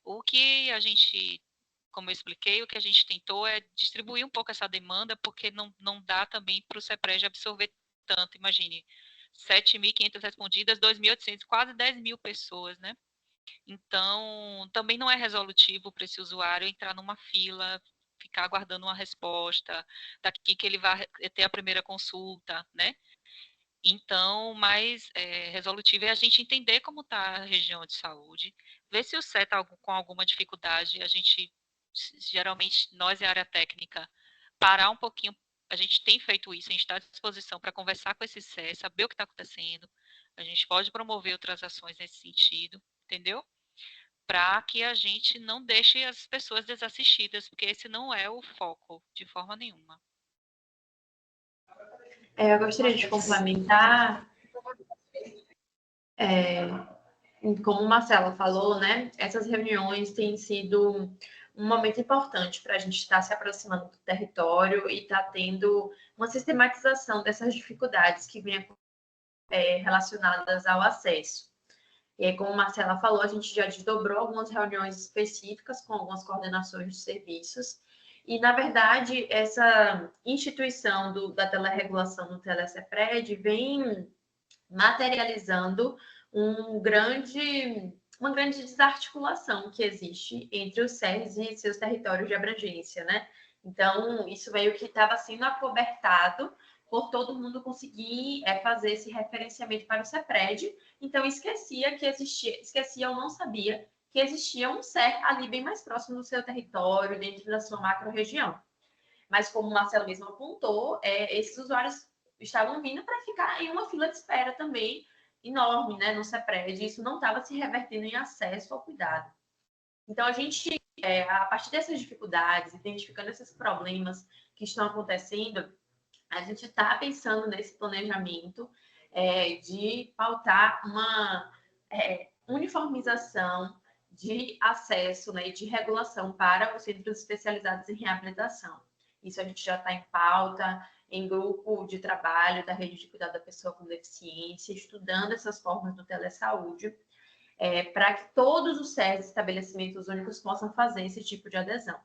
O que a gente, como eu expliquei, o que a gente tentou é distribuir um pouco essa demanda, porque não dá também para o CEPRED absorver tanto, imagine, 7.500 respondidas, 2.800, quase 10.000 pessoas, né? Então, também não é resolutivo para esse usuário entrar numa fila, ficar aguardando uma resposta, daqui que ele vai ter a primeira consulta, né? Então, mais resolutivo é a gente entender como está a região de saúde, ver se o CE está com alguma dificuldade, a gente, geralmente, nós e a área técnica, parar um pouquinho, a gente tem feito isso, a gente está à disposição para conversar com esse CE, saber o que está acontecendo, a gente pode promover outras ações nesse sentido, entendeu? Para que a gente não deixe as pessoas desassistidas, porque esse não é o foco, de forma nenhuma. Eu gostaria de complementar, como o Marcelo falou, né? Essas reuniões têm sido um momento importante para a gente estar se aproximando do território e estar tendo uma sistematização dessas dificuldades que vêm relacionadas ao acesso. E aí, como a Marcela falou, a gente já desdobrou algumas reuniões específicas com algumas coordenações de serviços. E, na verdade, essa instituição da telerregulação no TeleCEPRED vem materializando uma grande desarticulação que existe entre os SERs e seus territórios de abrangência, né? Então, isso meio que estava sendo acobertado por todo mundo conseguir fazer esse referenciamento para o CEPRED. Então, esquecia ou não sabia que existia um SER ali bem mais próximo do seu território, dentro da sua macro-região. Mas, como o Marcelo mesmo apontou, esses usuários estavam vindo para ficar em uma fila de espera também enorme, né, no CEPRED, e isso não estava se revertendo em acesso ao cuidado. Então, a gente, a partir dessas dificuldades, identificando esses problemas que estão acontecendo, a gente está pensando nesse planejamento de pautar uma uniformização de acesso, né, e de regulação para os centros especializados em reabilitação. Isso a gente já está em pauta, em grupo de trabalho da rede de cuidado da pessoa com deficiência, estudando essas formas do telesaúde, para que todos os SES, estabelecimentos únicos, possam fazer esse tipo de adesão.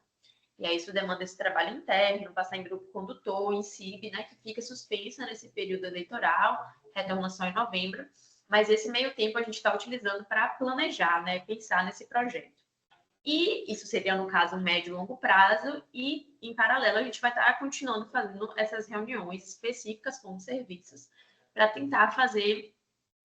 E aí isso demanda esse trabalho interno, passar em grupo condutor, em CIB, né, que fica suspensa nesse período eleitoral, retorna só em novembro, mas esse meio tempo a gente está utilizando para planejar, né, pensar nesse projeto. E isso seria, no caso, um médio e longo prazo, e, em paralelo, a gente vai estar continuando fazendo essas reuniões específicas com os serviços, para tentar fazer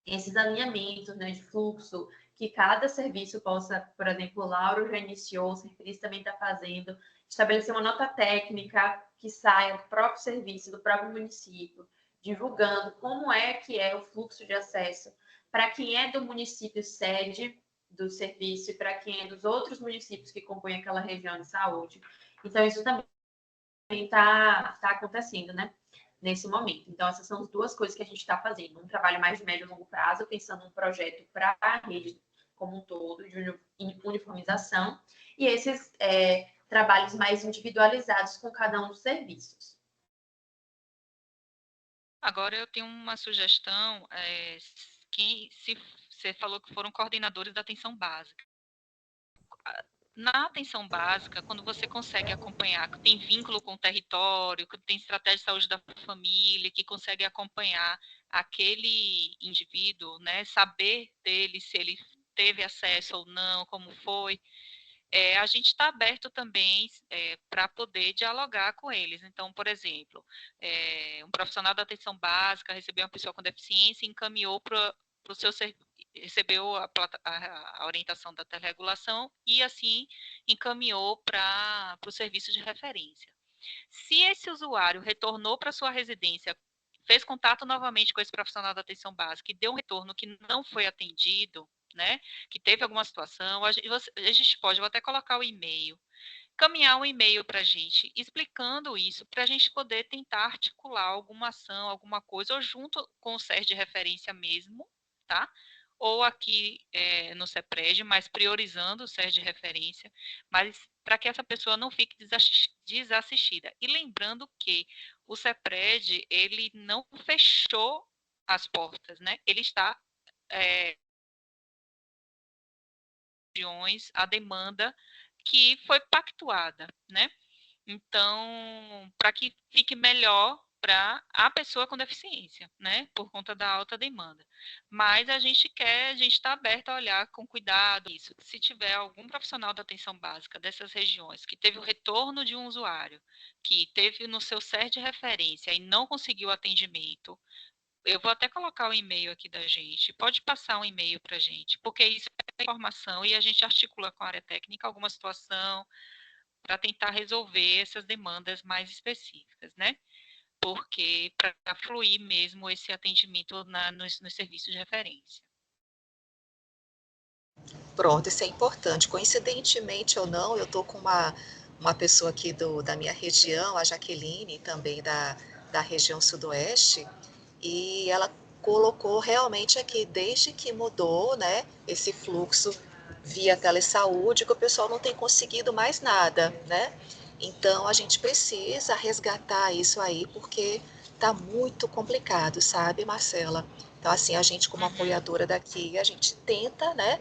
esses alinhamentos, né, de fluxo, que cada serviço possa, por exemplo, o Lauro já iniciou, o Serpris também está fazendo, estabelecer uma nota técnica que saia do próprio serviço, do próprio município, divulgando como é que é o fluxo de acesso para quem é do município sede do serviço e para quem é dos outros municípios que compõem aquela região de saúde. Então, isso também está acontecendo, né? Nesse momento. Então, essas são as duas coisas que a gente está fazendo. Um trabalho mais de médio e longo prazo, pensando num projeto para a rede como um todo, de uniformização, e esses trabalhos mais individualizados com cada um dos serviços. Agora eu tenho uma sugestão, que se você falou que foram coordenadores da atenção básica. Na atenção básica, quando você consegue acompanhar, que tem vínculo com o território, que tem estratégia de saúde da família, que consegue acompanhar aquele indivíduo, né, saber dele se ele teve acesso ou não, como foi, a gente está aberto também para poder dialogar com eles. Então, por exemplo, um profissional da atenção básica recebeu uma pessoa com deficiência e encaminhou para o seu serviço, recebeu a orientação da teleregulação e, assim, encaminhou para o serviço de referência. Se esse usuário retornou para sua residência, fez contato novamente com esse profissional da atenção básica e deu um retorno que não foi atendido, né, que teve alguma situação, a gente pode, vou até colocar o e-mail, caminhar um e-mail para a gente explicando isso, para a gente poder tentar articular alguma ação, alguma coisa, ou junto com o SER de referência mesmo, tá? Ou aqui no CEPRED, mas priorizando o SER de referência, mas para que essa pessoa não fique desassistida. E lembrando que o CEPRED, ele não fechou as portas, né? Ele está a demanda que foi pactuada, né? Então, para que fique melhor para a pessoa com deficiência, né? Por conta da alta demanda. Mas a gente está aberto a olhar com cuidado isso. Se tiver algum profissional da atenção básica dessas regiões que teve o retorno de um usuário, que teve no seu SER de referência e não conseguiu atendimento, eu vou até colocar o e-mail aqui da gente. Pode passar um e-mail para a gente, porque isso é informação e a gente articula com a área técnica alguma situação para tentar resolver essas demandas mais específicas, né? Porque para fluir mesmo esse atendimento nos serviços de referência. Pronto, isso é importante. Coincidentemente ou não, eu estou com uma pessoa aqui da minha região, a Jaqueline, também da região sudoeste, e ela colocou realmente aqui, desde que mudou, né, esse fluxo via telesaúde, que o pessoal não tem conseguido mais nada, né? Então, a gente precisa resgatar isso aí, porque tá muito complicado, sabe, Marcela? Então, assim, a gente como apoiadora daqui, a gente tenta, né,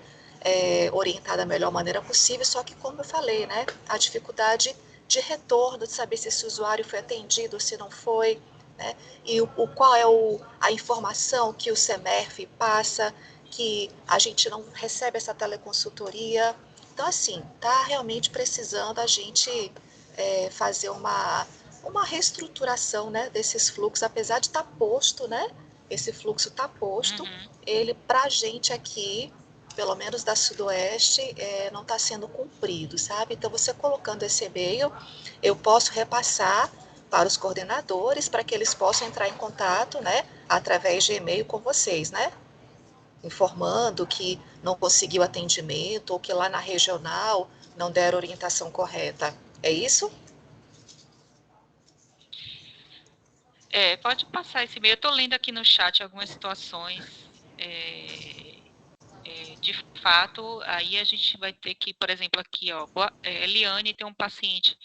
orientar da melhor maneira possível, só que, como eu falei, né, a dificuldade de retorno, de saber se esse usuário foi atendido ou se não foi, né, e qual é a informação que o CEMERF passa, que a gente não recebe essa teleconsultoria. Então, assim, tá realmente precisando a gente fazer uma reestruturação, né, desses fluxos, apesar de estar posto, né, esse fluxo está posto, ele, para a gente aqui, pelo menos da Sudoeste, não está sendo cumprido, sabe? Então, você colocando esse e-mail, eu posso repassar para os coordenadores, para que eles possam entrar em contato, né, através de e-mail com vocês, né? Informando que não conseguiu atendimento ou que lá na regional não deram orientação correta. É isso? Pode passar esse e-mail. Eu estou lendo aqui no chat algumas situações. De fato, aí a gente vai ter que, por exemplo, aqui, ó, Eliane tem um paciente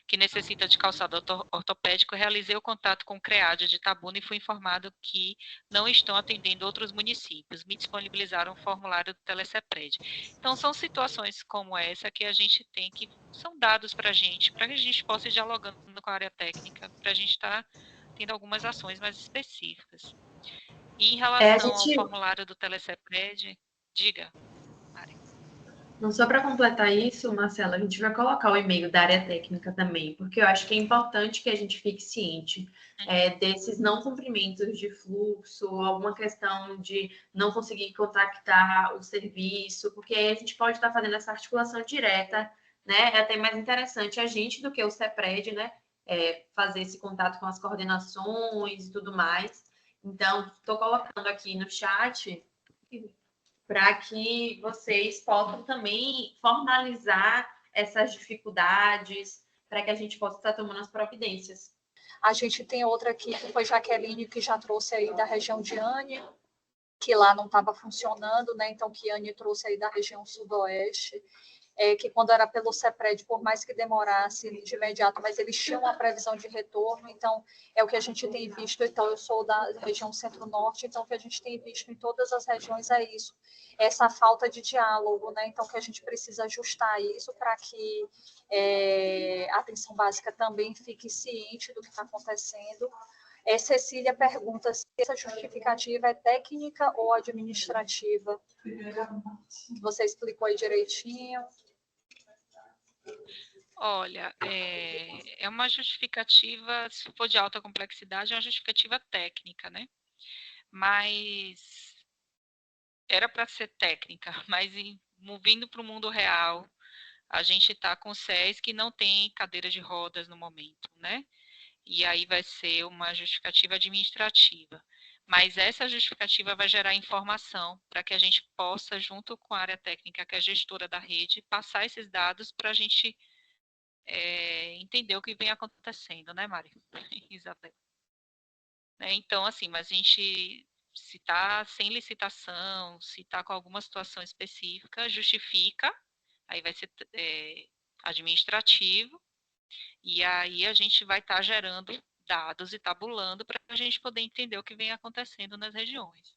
que necessita de calçado ortopédico. Eu realizei o contato com o CREAD de Itabuna e fui informado que não estão atendendo outros municípios. Me disponibilizaram um formulário do Telecepred. Então, são situações como essa que a gente tem que, são dados para que a gente possa ir dialogando com a área técnica, para a gente estar tendo algumas ações mais específicas. E em relação ao formulário do Telecepred, diga, Mari. Não, só para completar isso, Marcela, a gente vai colocar o e-mail da área técnica também, porque eu acho que é importante que a gente fique ciente desses não cumprimentos de fluxo, alguma questão de não conseguir contactar o serviço, porque aí a gente pode estar fazendo essa articulação direta, né? É até mais interessante a gente do que o CEPRED, né? Fazer esse contato com as coordenações e tudo mais. Então, estou colocando aqui no chat para que vocês possam também formalizar essas dificuldades, para que a gente possa estar tomando as providências. A gente tem outra aqui, que foi Jaqueline, que já trouxe aí da região de Anne. que lá não estava funcionando, né? Então, que a Anne trouxe aí da região sudoeste, que quando era pelo CEPRED, por mais que demorasse de imediato, mas eles tinham uma previsão de retorno, então é o que a gente tem visto. Então, eu sou da região centro-norte, então o que a gente tem visto em todas as regiões é isso, essa falta de diálogo, né? Então, que a gente precisa ajustar isso para que a atenção básica também fique ciente do que está acontecendo. Cecília pergunta se essa justificativa é técnica ou administrativa. Você explicou aí direitinho. Olha, é uma justificativa, se for de alta complexidade, é uma justificativa técnica, né? Mas era para ser técnica, mas vindo para o mundo real, a gente está com CES que não tem cadeira de rodas no momento, né? E aí vai ser uma justificativa administrativa. Mas essa justificativa vai gerar informação para que a gente possa, junto com a área técnica, que é a gestora da rede, passar esses dados para a gente entender o que vem acontecendo, né, Mari? Isabel. Então, assim, mas a gente, se está sem licitação, se está com alguma situação específica, justifica, aí vai ser administrativo, e aí a gente vai estar gerando dados e tabulando para a gente poder entender o que vem acontecendo nas regiões.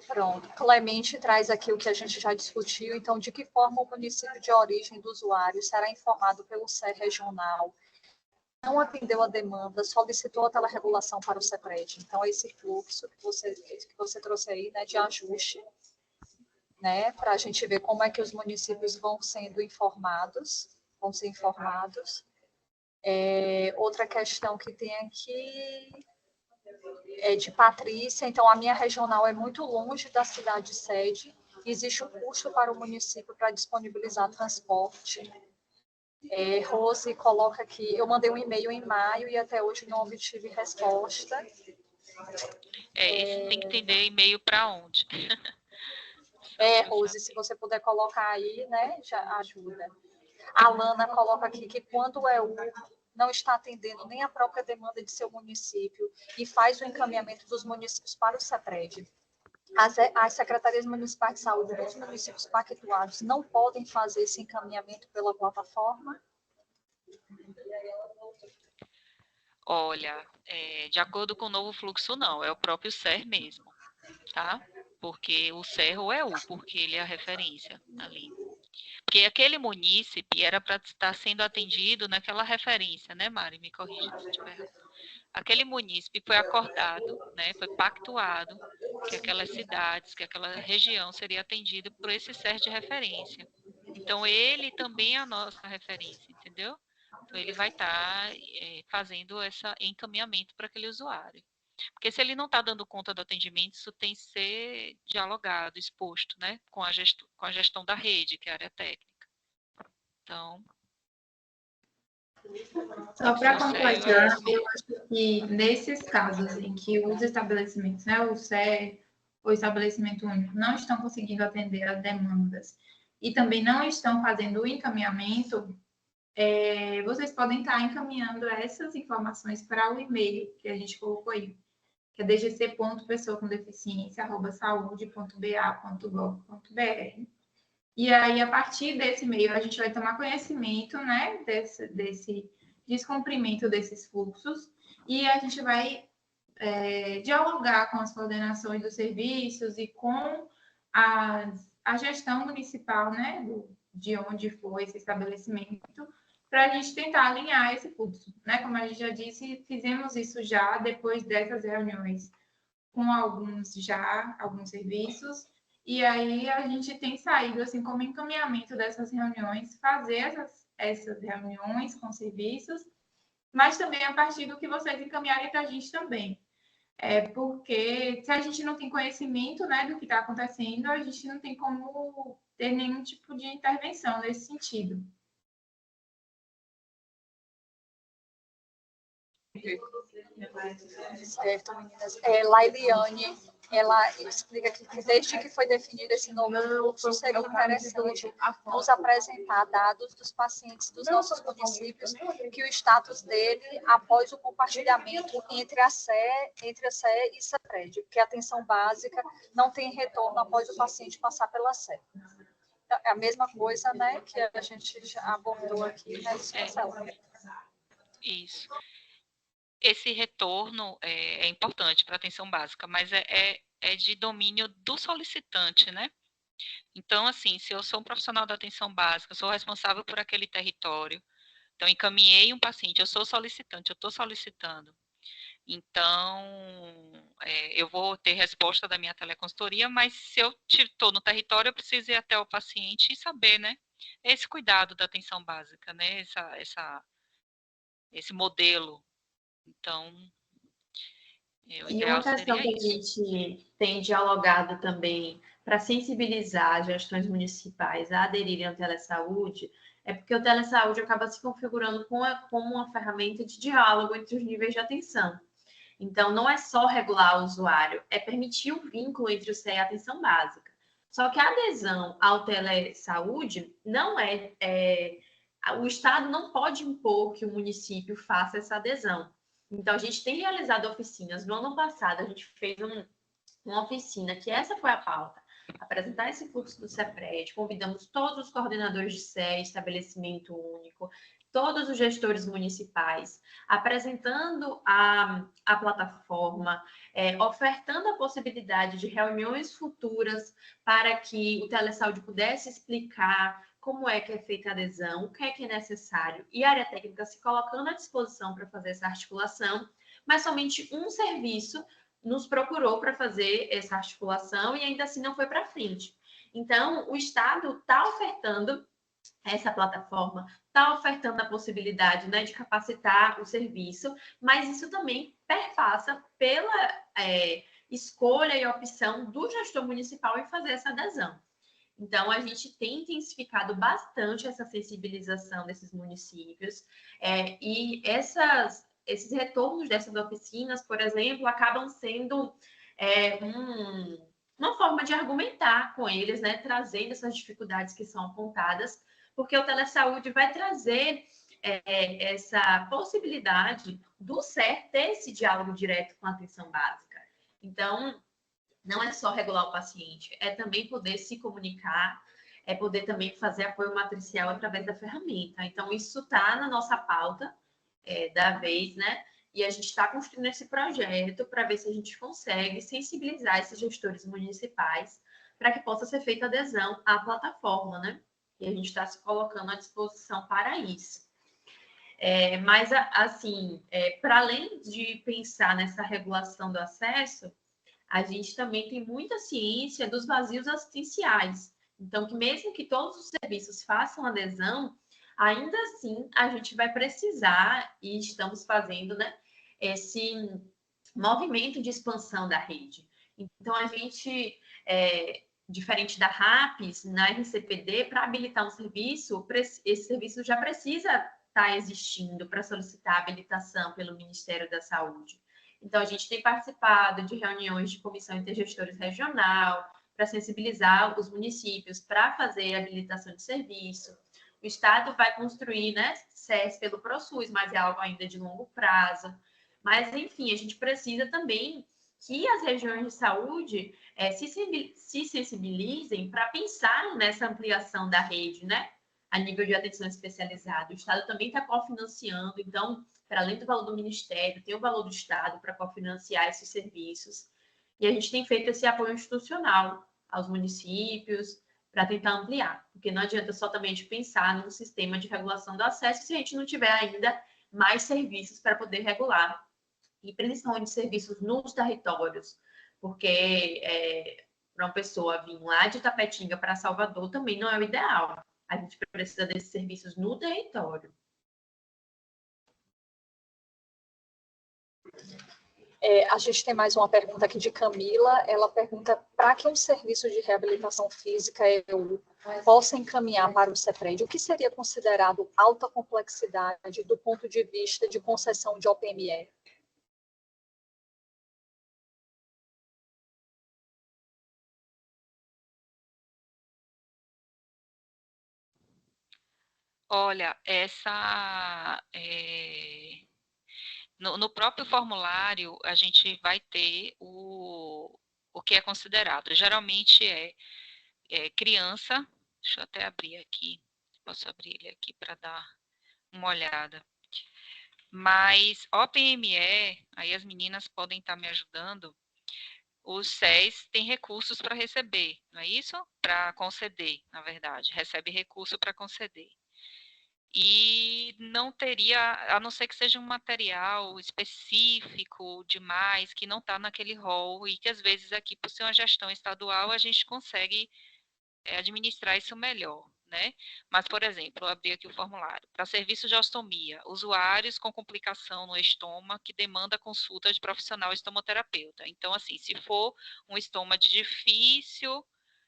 Pronto. Clemente traz aqui o que a gente já discutiu. Então, de que forma o município de origem do usuário será informado pelo CER regional? Não atendeu a demanda, solicitou a telerregulação para o CEPRED. Então, esse fluxo que você trouxe aí, né, de ajuste, né, para a gente ver como é que os municípios vão sendo informados, vão ser informados. Outra questão que tem aqui é de Patrícia. Então, a minha regional é muito longe da cidade sede. Existe um custo para o município para disponibilizar transporte. Rose coloca aqui, eu mandei um e-mail em maio e até hoje não obtive resposta. Esse tem que entender e-mail para onde. Rose, se você puder colocar aí, né, já ajuda. A Lana coloca aqui que quando o EU não está atendendo nem a própria demanda de seu município e faz o encaminhamento dos municípios para o CEPRED, as secretarias municipais de saúde dos municípios pactuados não podem fazer esse encaminhamento pela plataforma? Olha, de acordo com o novo fluxo, não, é o próprio CER mesmo, tá? Porque o CER ou é porque ele é a referência ali. Porque aquele munícipe era para estar sendo atendido naquela referência, né, Mari? Me corrija se estiver errado. Aquele munícipe foi acordado, né, foi pactuado que aquelas cidades, que aquela região seria atendida por esse CER de referência. Então, ele também é a nossa referência, entendeu? Então, ele vai estar fazendo esse encaminhamento para aquele usuário. Porque se ele não está dando conta do atendimento, isso tem que ser dialogado, exposto, né, com a gestão da rede, que é a área técnica. Então... Só para completar, eu acho que nesses casos em que os estabelecimentos, né, o CER, o estabelecimento único, não estão conseguindo atender as demandas e também não estão fazendo o encaminhamento, vocês podem estar encaminhando essas informações para o e-mail que a gente colocou aí, que é dgc.pessoacomdeficiência@saude.ba.gov.br. E aí, a partir desse e-mail, a gente vai tomar conhecimento, né, desse descumprimento desses fluxos, e a gente vai dialogar com as coordenações dos serviços e com a gestão municipal, né, de onde foi esse estabelecimento, para a gente tentar alinhar esse fluxo, né? Como a gente já disse, fizemos isso já depois dessas reuniões com alguns serviços, e aí a gente tem saído, assim, como encaminhamento dessas reuniões, fazer essas reuniões com serviços, mas também a partir do que vocês encaminharem para a gente também. Porque se a gente não tem conhecimento, né, do que está acontecendo, a gente não tem como ter nenhum tipo de intervenção nesse sentido. Certo, meninas. Lailiane ela explica que desde que foi definido esse novo fluxo, seria interessante nos apresentar dados dos pacientes dos nossos municípios, que o status dele após o compartilhamento entre a SE e CEPRED, porque a atenção básica não tem retorno após o paciente passar pela SE. Então, é a mesma coisa, né, que a gente já abordou aqui, né, Marcela? Isso. Esse retorno é importante para a atenção básica, mas é de domínio do solicitante, né? Então, assim, se eu sou um profissional da atenção básica, sou responsável por aquele território, então encaminhei um paciente, eu sou solicitante, eu estou solicitando. Então, eu vou ter resposta da minha teleconsultoria, mas se eu estou no território, eu preciso ir até o paciente e saber, né? Esse cuidado da atenção básica, né? Esse modelo. Então, o E uma ideal questão seria que a isso. gente tem dialogado também para sensibilizar as gestões municipais a aderirem ao telesaúde é porque o telesaúde acaba se configurando como uma ferramenta de diálogo entre os níveis de atenção. Então, não é só regular o usuário, é permitir o vínculo entre o SE e a atenção básica. Só que a adesão ao telesaúde não o Estado não pode impor que o município faça essa adesão. Então, a gente tem realizado oficinas. No ano passado, a gente fez uma oficina, que essa foi a pauta, apresentar esse fluxo do CEPRED, convidamos todos os coordenadores de SE, estabelecimento único, todos os gestores municipais, apresentando a plataforma, ofertando a possibilidade de reuniões futuras para que o telesaúde pudesse explicar como é que é feita a adesão, o que é necessário, e a área técnica se colocando à disposição para fazer essa articulação, mas somente um serviço nos procurou para fazer essa articulação e ainda assim não foi para frente. Então, o Estado está ofertando essa plataforma, está ofertando a possibilidade, né, de capacitar o serviço, mas isso também perpassa pela escolha e opção do gestor municipal em fazer essa adesão. Então, a gente tem intensificado bastante essa sensibilização desses municípios e esses retornos dessas oficinas, por exemplo, acabam sendo uma forma de argumentar com eles, né, trazendo essas dificuldades que são apontadas, porque o telesaúde vai trazer essa possibilidade do SER ter esse diálogo direto com a atenção básica. Então, não é só regular o paciente, é também poder se comunicar, é poder também fazer apoio matricial através da ferramenta. Então, isso está na nossa pauta da vez, né? E a gente está construindo esse projeto para ver se a gente consegue sensibilizar esses gestores municipais para que possa ser feita adesão à plataforma, né? E a gente está se colocando à disposição para isso. Mas, assim, para além de pensar nessa regulação do acesso, a gente também tem muita ciência dos vazios assistenciais. Então, que mesmo que todos os serviços façam adesão, ainda assim a gente vai precisar, e estamos fazendo, né, esse movimento de expansão da rede. Então, a gente, diferente da RAPS, na RCPD, para habilitar um serviço, esse serviço já precisa estar existindo para solicitar habilitação pelo Ministério da Saúde. Então, a gente tem participado de reuniões de comissão intergestores regional para sensibilizar os municípios para fazer a habilitação de serviço. O Estado vai construir, né, SES pelo ProSUS, mas é algo ainda de longo prazo. Mas, enfim, a gente precisa também que as regiões de saúde se sensibilizem para pensar nessa ampliação da rede, né, a nível de atenção especializada. O Estado também está cofinanciando, então, para além do valor do Ministério, tem o valor do Estado para cofinanciar esses serviços. E a gente tem feito esse apoio institucional aos municípios para tentar ampliar, porque não adianta só também de pensar num sistema de regulação do acesso se a gente não tiver ainda mais serviços para poder regular, e principalmente serviços nos territórios, porque para uma pessoa vir lá de Tapetinga para Salvador também não é o ideal. A gente precisa desses serviços no território. A gente tem mais uma pergunta aqui de Camila. Ela pergunta: para que um serviço de reabilitação física eu possa encaminhar para o CEPRED, o que seria considerado alta complexidade do ponto de vista de concessão de OPME? Olha, no próprio formulário, a gente vai ter o que é considerado. Geralmente é criança, deixa eu até abrir aqui, posso abrir ele aqui para dar uma olhada. Mas OPME, aí as meninas podem estar me ajudando, os SES têm recursos para receber, não é isso? Para conceder, na verdade, recebe recurso para conceder. E não teria, a não ser que seja um material específico demais, que não está naquele rol, e que às vezes aqui, por ser uma gestão estadual, a gente consegue administrar isso melhor, né? Mas, por exemplo, eu abri aqui o formulário. Para serviço de ostomia, usuários com complicação no estômago que demanda consulta de profissional estomoterapeuta. Então, assim, se for um estômago de difícil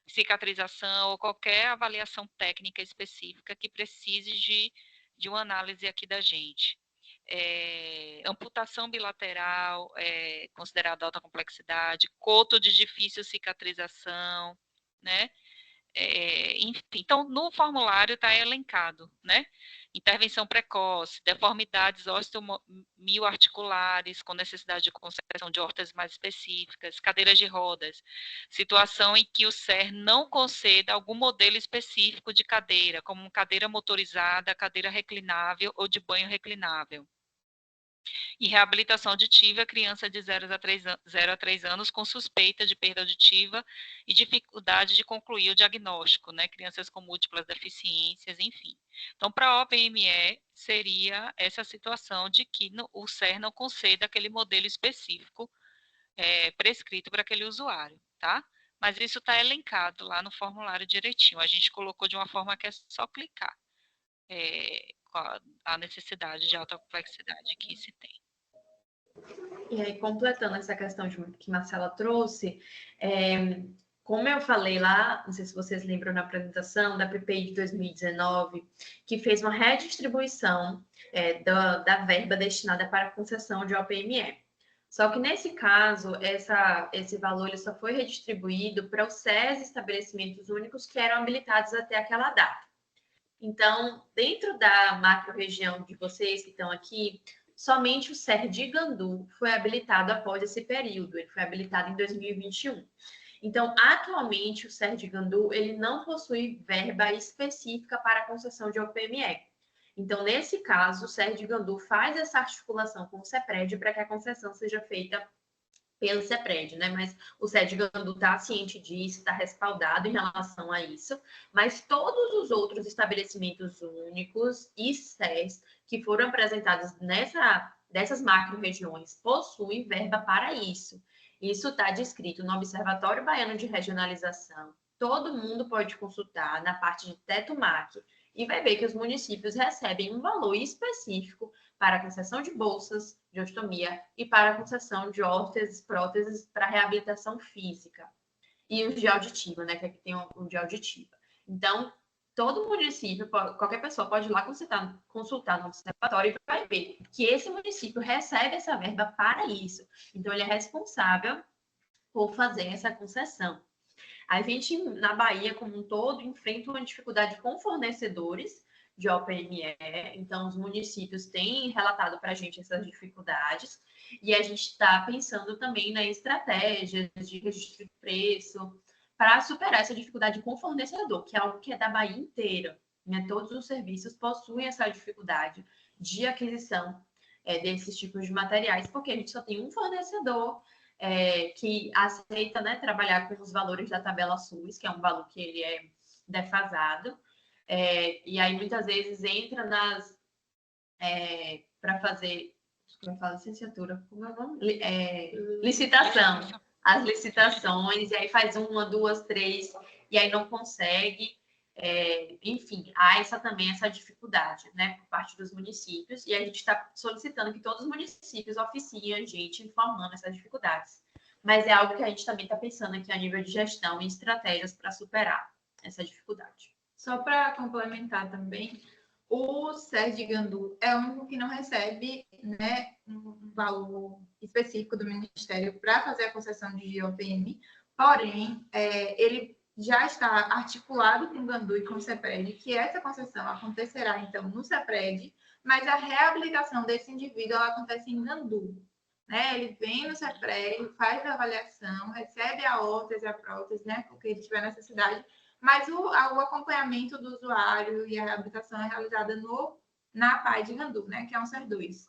cicatrização ou qualquer avaliação técnica específica que precise de uma análise aqui da gente. Amputação bilateral, considerada alta complexidade, coto de difícil cicatrização, né? Enfim, então, no formulário está elencado, né? Intervenção precoce, deformidades osteomioarticulares com necessidade de consertação de órteses mais específicas, cadeiras de rodas, situação em que o SER não conceda algum modelo específico de cadeira, como cadeira motorizada, cadeira reclinável ou de banho reclinável. E reabilitação auditiva, criança de 0 a 3 anos com suspeita de perda auditiva e dificuldade de concluir o diagnóstico, né? Crianças com múltiplas deficiências, enfim. Então, para a OPME, seria essa situação de que o SER não conceda aquele modelo específico prescrito para aquele usuário, tá? Mas isso está elencado lá no formulário direitinho. A gente colocou de uma forma que é só clicar. Com a necessidade de alta complexidade que se tem. E aí, completando essa questão que Marcela trouxe, como eu falei lá, não sei se vocês lembram na apresentação da PPI de 2019, que fez uma redistribuição da verba destinada para a concessão de OPME. Só que nesse caso, esse valor ele só foi redistribuído para os SES estabelecimentos únicos que eram habilitados até aquela data. Então, dentro da macro-região de vocês que estão aqui, somente o SER de Igandu foi habilitado após esse período, ele foi habilitado em 2021. Então, atualmente, o SER de Igandu, ele não possui verba específica para a concessão de OPME. Então, nesse caso, o SER de Igandu faz essa articulação com o CEPRED para que a concessão seja feita pelo CEPRED, né? Mas o SER de Igandu está ciente disso, está respaldado em relação a isso, mas todos os outros estabelecimentos únicos e SES que foram apresentados dessas macro-regiões possuem verba para isso. Isso está descrito no Observatório Baiano de Regionalização. Todo mundo pode consultar na parte de teto-MAC e vai ver que os municípios recebem um valor específico para a concessão de bolsas de ostomia e para a concessão de órteses, próteses para reabilitação física. E os de auditiva, né? Que aqui tem o de auditiva. Então, todo município, qualquer pessoa pode ir lá consultar no observatório e vai ver que esse município recebe essa verba para isso. Então, ele é responsável por fazer essa concessão. A gente, na Bahia como um todo, enfrenta uma dificuldade com fornecedores de OPME, então os municípios têm relatado para a gente essas dificuldades, e a gente está pensando também nas estratégias de registro de preço para superar essa dificuldade com o fornecedor, que é algo que é da Bahia inteira, né? Todos os serviços possuem essa dificuldade de aquisição desses tipos de materiais, porque a gente só tem um fornecedor que aceita, né, trabalhar com os valores da tabela SUS, que é um valor que ele é defasado, e aí muitas vezes entra para fazer, como eu falo, licenciatura, como é o nome? Licitação, as licitações, e aí faz 1, 2, 3, e aí não consegue. Enfim, há essa dificuldade, né, por parte dos municípios, e a gente está solicitando que todos os municípios oficiem a gente informando essas dificuldades. Mas é algo que a gente também está pensando aqui a nível de gestão e estratégias para superar essa dificuldade. Só para complementar também, o SER de Igandu é o único que não recebe, né, um valor específico do Ministério para fazer a concessão de OPM, porém, ele já está articulado com o Gandu e com o CEPRED, que essa concessão acontecerá, então, no CEPRED, mas a reabilitação desse indivíduo ela acontece em Gandu. Né? Ele vem no CEPRED, faz a avaliação, recebe a órtese, a prótese, né? Porque ele tiver necessidade, mas o acompanhamento do usuário e a reabilitação é realizada na PAI de Gandu, né? Que é um SER2.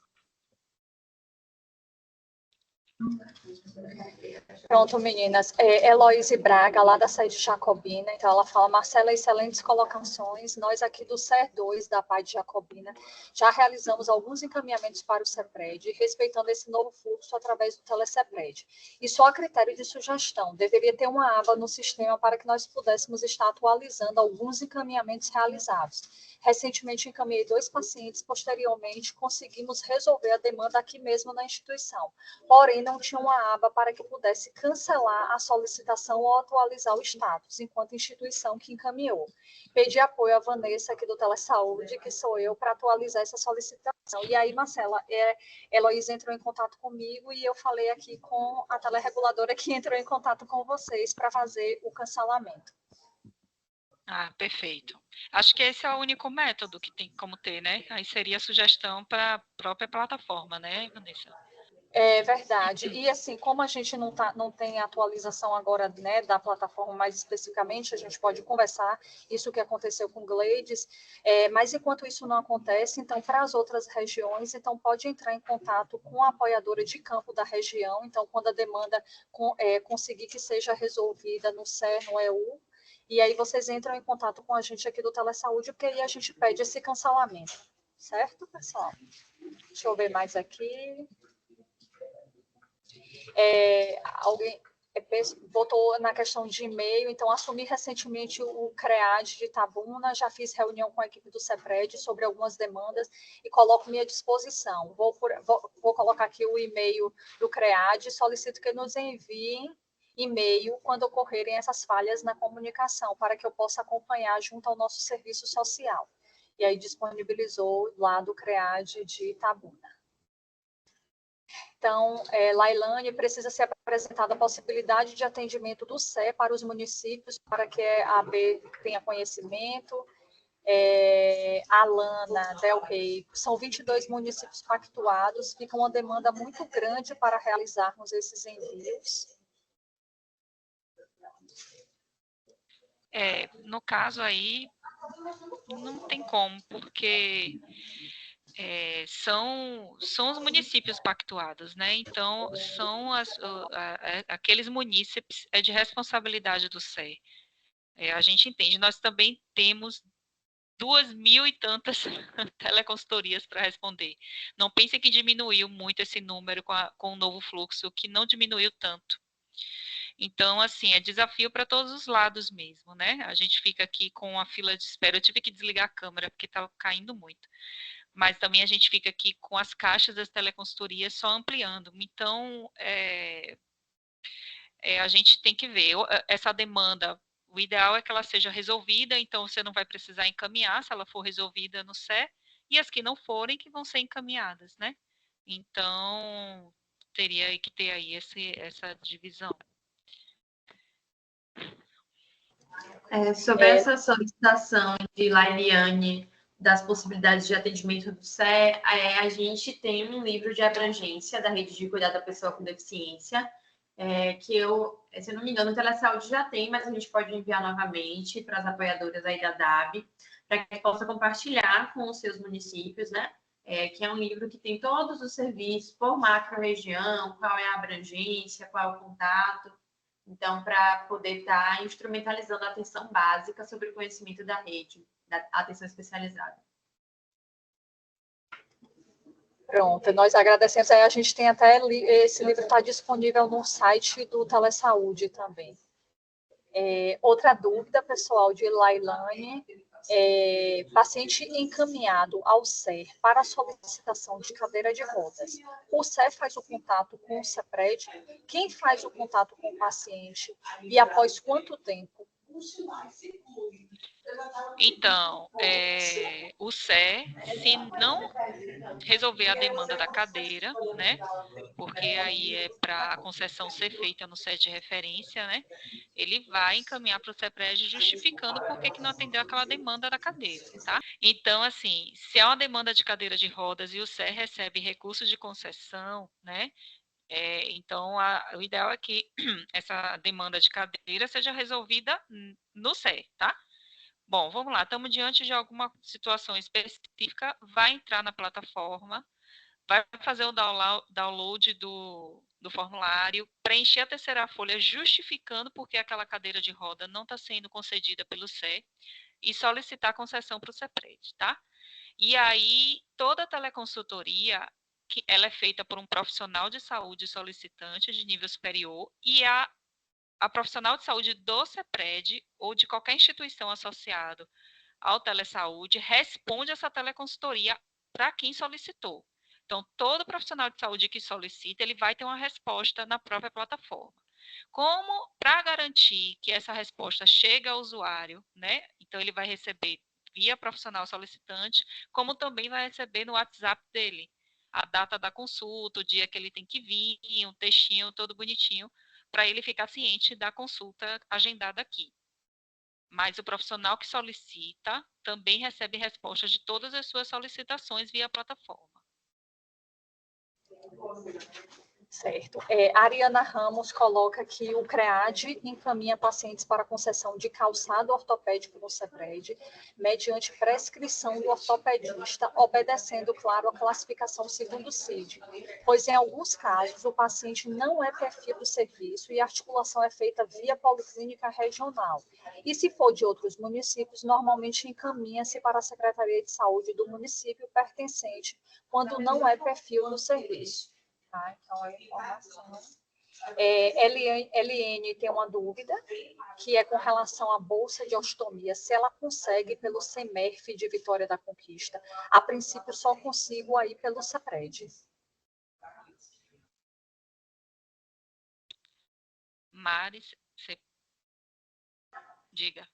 Pronto, meninas. Heloíse Braga, lá da sede Jacobina. Então, ela fala: Marcela, excelentes colocações. Nós aqui do SER2, da PAI de Jacobina, já realizamos alguns encaminhamentos para o CEPRED, respeitando esse novo fluxo através do TeleCEPRED. E só a critério de sugestão, deveria ter uma aba no sistema para que nós pudéssemos estar atualizando alguns encaminhamentos realizados. Recentemente, encaminhei 2 pacientes, posteriormente, conseguimos resolver a demanda aqui mesmo na instituição. Porém, não tinha uma aba para que pudesse cancelar a solicitação ou atualizar o status, enquanto instituição que encaminhou. Pedi apoio à Vanessa, aqui do Telesaúde, que sou eu, para atualizar essa solicitação. E aí, Marcela, Heloísa entrou em contato comigo e eu falei aqui com a telereguladora que entrou em contato com vocês para fazer o cancelamento. Ah, perfeito. Acho que esse é o único método que tem como ter, né? Aí seria a sugestão para a própria plataforma, né, Vanessa? É verdade. E assim, como a gente não tem atualização agora, né, da plataforma mais especificamente, a gente pode conversar isso que aconteceu com Gleides, mas enquanto isso não acontece, então, para as outras regiões, então pode entrar em contato com a apoiadora de campo da região, então, quando a demanda conseguir que seja resolvida no SER, no EU, e aí vocês entram em contato com a gente aqui do Telesaúde, porque aí a gente pede esse cancelamento. Certo, pessoal? Deixa eu ver mais aqui. Alguém botou na questão de e-mail, então assumi recentemente o CREAD de Itabuna, já fiz reunião com a equipe do CEPRED sobre algumas demandas e coloco-me à disposição. Vou colocar aqui o e-mail do CREAD, solicito que nos enviem e-mail quando ocorrerem essas falhas na comunicação, para que eu possa acompanhar junto ao nosso serviço social. E aí disponibilizou lá do CREAD de Itabuna. Então, Lailane, precisa ser apresentada a possibilidade de atendimento do SE para os municípios, para que a AB tenha conhecimento. Alana, Del Rey, são 22 municípios pactuados, fica uma demanda muito grande para realizarmos esses envios. No caso aí, não tem como, porque são os municípios pactuados, né? Então, são aqueles munícipes, é de responsabilidade do SER. A gente entende, nós também temos 2.000 e tantas teleconsultorias para responder. Não pensem que diminuiu muito esse número com o novo fluxo, que não diminuiu tanto. Então, assim, é desafio para todos os lados mesmo, né? A gente fica aqui com a fila de espera. Eu tive que desligar a câmera, porque estava caindo muito. Mas também a gente fica aqui com as caixas das teleconsultorias só ampliando. Então, a gente tem que ver essa demanda. O ideal é que ela seja resolvida, então você não vai precisar encaminhar se ela for resolvida no SE, e as que não forem, que vão ser encaminhadas, né? Então, teria que ter aí essa divisão. Sobre essa solicitação de Lailiane das possibilidades de atendimento do SE, a gente tem um livro de abrangência da Rede de Cuidado da Pessoa com Deficiência, que se eu não me engano, o Telesaúde já tem, mas a gente pode enviar novamente para as apoiadoras aí da DAB, para que possa compartilhar com os seus municípios, né? Que é um livro que tem todos os serviços por macro-região, qual é a abrangência, qual é o contato. Então, para poder estar instrumentalizando a atenção básica sobre o conhecimento da rede, da atenção especializada. Pronto, nós agradecemos. Aí a gente tem até, esse livro está disponível no site do Telesaúde também. Outra dúvida, pessoal, de Lailane. Paciente encaminhado ao SER para a solicitação de cadeira de rodas. O SER faz o contato com o CEPRED? Quem faz o contato com o paciente? E após quanto tempo? Então, o CE, se não resolver a demanda da cadeira, né? Porque aí é para a concessão ser feita no CE de referência, né? Ele vai encaminhar para o CEPRED justificando por que não atendeu aquela demanda da cadeira, tá? Então, assim, se é uma demanda de cadeira de rodas e o CE recebe recursos de concessão, né? Então, o ideal é que essa demanda de cadeira seja resolvida no CE, tá? Bom, vamos lá, estamos diante de alguma situação específica, vai entrar na plataforma, vai fazer o download do formulário, preencher a terceira folha justificando porque aquela cadeira de roda não está sendo concedida pelo CE e solicitar concessão para o CEPRED, tá? E aí, toda a teleconsultoria, ela é feita por um profissional de saúde solicitante de nível superior e a profissional de saúde do CEPRED ou de qualquer instituição associada ao telesaúde responde essa teleconsultoria para quem solicitou. Então, todo profissional de saúde que solicita, ele vai ter uma resposta na própria plataforma. Como para garantir que essa resposta chegue ao usuário, né? Então, ele vai receber via profissional solicitante, como também vai receber no WhatsApp dele a data da consulta, o dia que ele tem que vir, um textinho todo bonitinho, para ele ficar ciente da consulta agendada aqui. Mas o profissional que solicita também recebe respostas de todas as suas solicitações via plataforma. Certo. A Ariana Ramos coloca que o CREAD encaminha pacientes para concessão de calçado ortopédico no CEPRED, mediante prescrição do ortopedista, obedecendo, claro, a classificação segundo o CID, pois em alguns casos o paciente não é perfil do serviço e a articulação é feita via policlínica regional. E se for de outros municípios, normalmente encaminha-se para a Secretaria de Saúde do município pertencente, quando não é perfil do serviço. Então, a informação. Eliane tem uma dúvida, que é com relação à bolsa de ostomia, se ela consegue pelo CEMERF de Vitória da Conquista. A princípio, só consigo aí pelo CEPRED. Mari, você diga.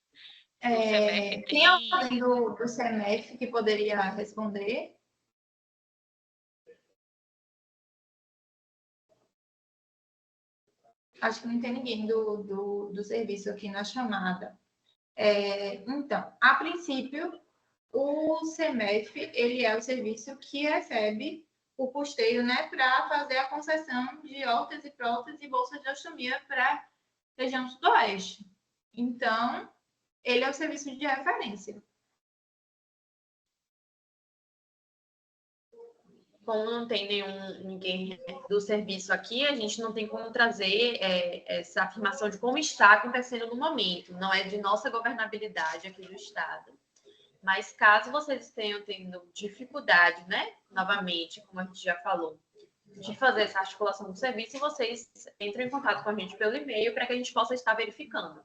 Tem alguém do CEMERF que poderia responder? Acho que não tem ninguém do serviço aqui na chamada. Então, a princípio, o CEMERF, ele é o serviço que recebe o custeio, né, para fazer a concessão de órtese, prótese e bolsa de ostomia para a região sudoeste. Então, ele é o serviço de referência. Como não tem ninguém do serviço aqui, a gente não tem como trazer essa afirmação de como está acontecendo no momento. Não é de nossa governabilidade aqui do Estado. Mas caso vocês tenham tendo dificuldade, né, novamente, como a gente já falou, de fazer essa articulação do serviço, vocês entram em contato com a gente pelo e-mail para que a gente possa estar verificando.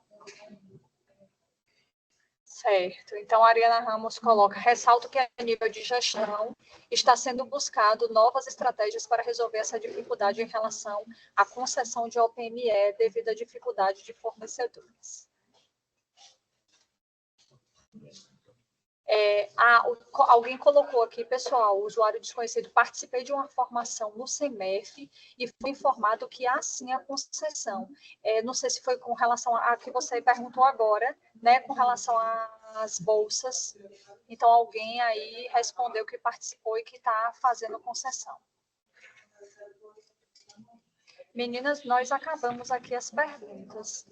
Certo. Então, a Ariana Ramos coloca, ressalto que a nível de gestão está sendo buscado novas estratégias para resolver essa dificuldade em relação à concessão de OPME devido à dificuldade de fornecedores. Alguém colocou aqui, pessoal, usuário desconhecido, participei de uma formação no CEMERF e fui informado que há sim a concessão. Não sei se foi com relação a que você perguntou agora, né, com relação às bolsas. Então, alguém aí respondeu que participou e que está fazendo concessão. Meninas, nós acabamos aqui as perguntas.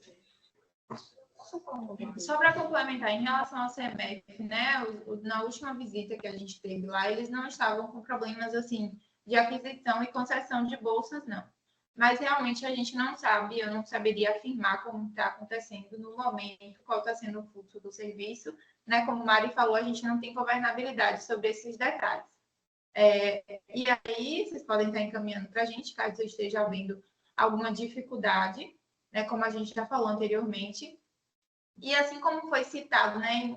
Só para complementar, em relação ao CEMERF, né, na última visita que a gente teve lá, eles não estavam com problemas assim de aquisição e concessão de bolsas, não. Mas realmente a gente não sabe, eu não saberia afirmar como está acontecendo no momento, qual está sendo o fluxo do serviço, né? Como Mari falou, a gente não tem governabilidade sobre esses detalhes. E aí, vocês podem estar encaminhando para a gente, caso você esteja havendo alguma dificuldade, né? Como a gente já falou anteriormente. E assim como foi citado, né,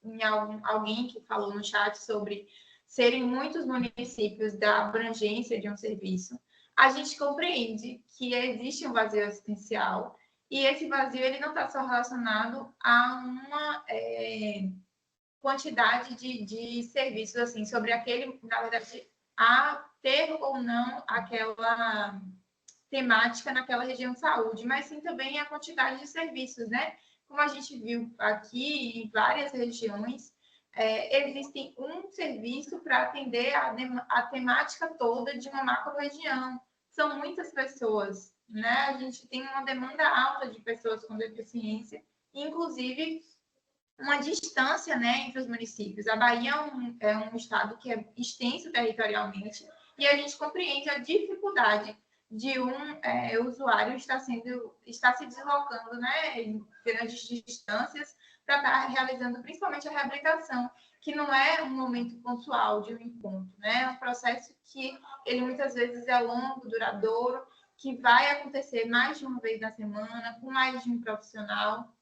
em alguém que falou no chat sobre serem muitos municípios da abrangência de um serviço, a gente compreende que existe um vazio assistencial E esse vazio ele não está só relacionado a uma quantidade de serviços, assim, sobre aquele, na verdade, a ter ou não aquela temática naquela região de saúde, mas sim também a quantidade de serviços, né? Como a gente viu aqui em várias regiões, existe um serviço para atender a temática toda de uma macro-região. São muitas pessoas, né? A gente tem uma demanda alta de pessoas com deficiência, inclusive uma distância, né, entre os municípios. A Bahia é um estado que é extenso territorialmente e a gente compreende a dificuldade de usuário estar se deslocando, né, em grandes distâncias para estar realizando principalmente a reabilitação, que não é um momento pontual de um encontro, né, é um processo que ele muitas vezes é longo, duradouro, que vai acontecer mais de uma vez na semana, com mais de um profissional,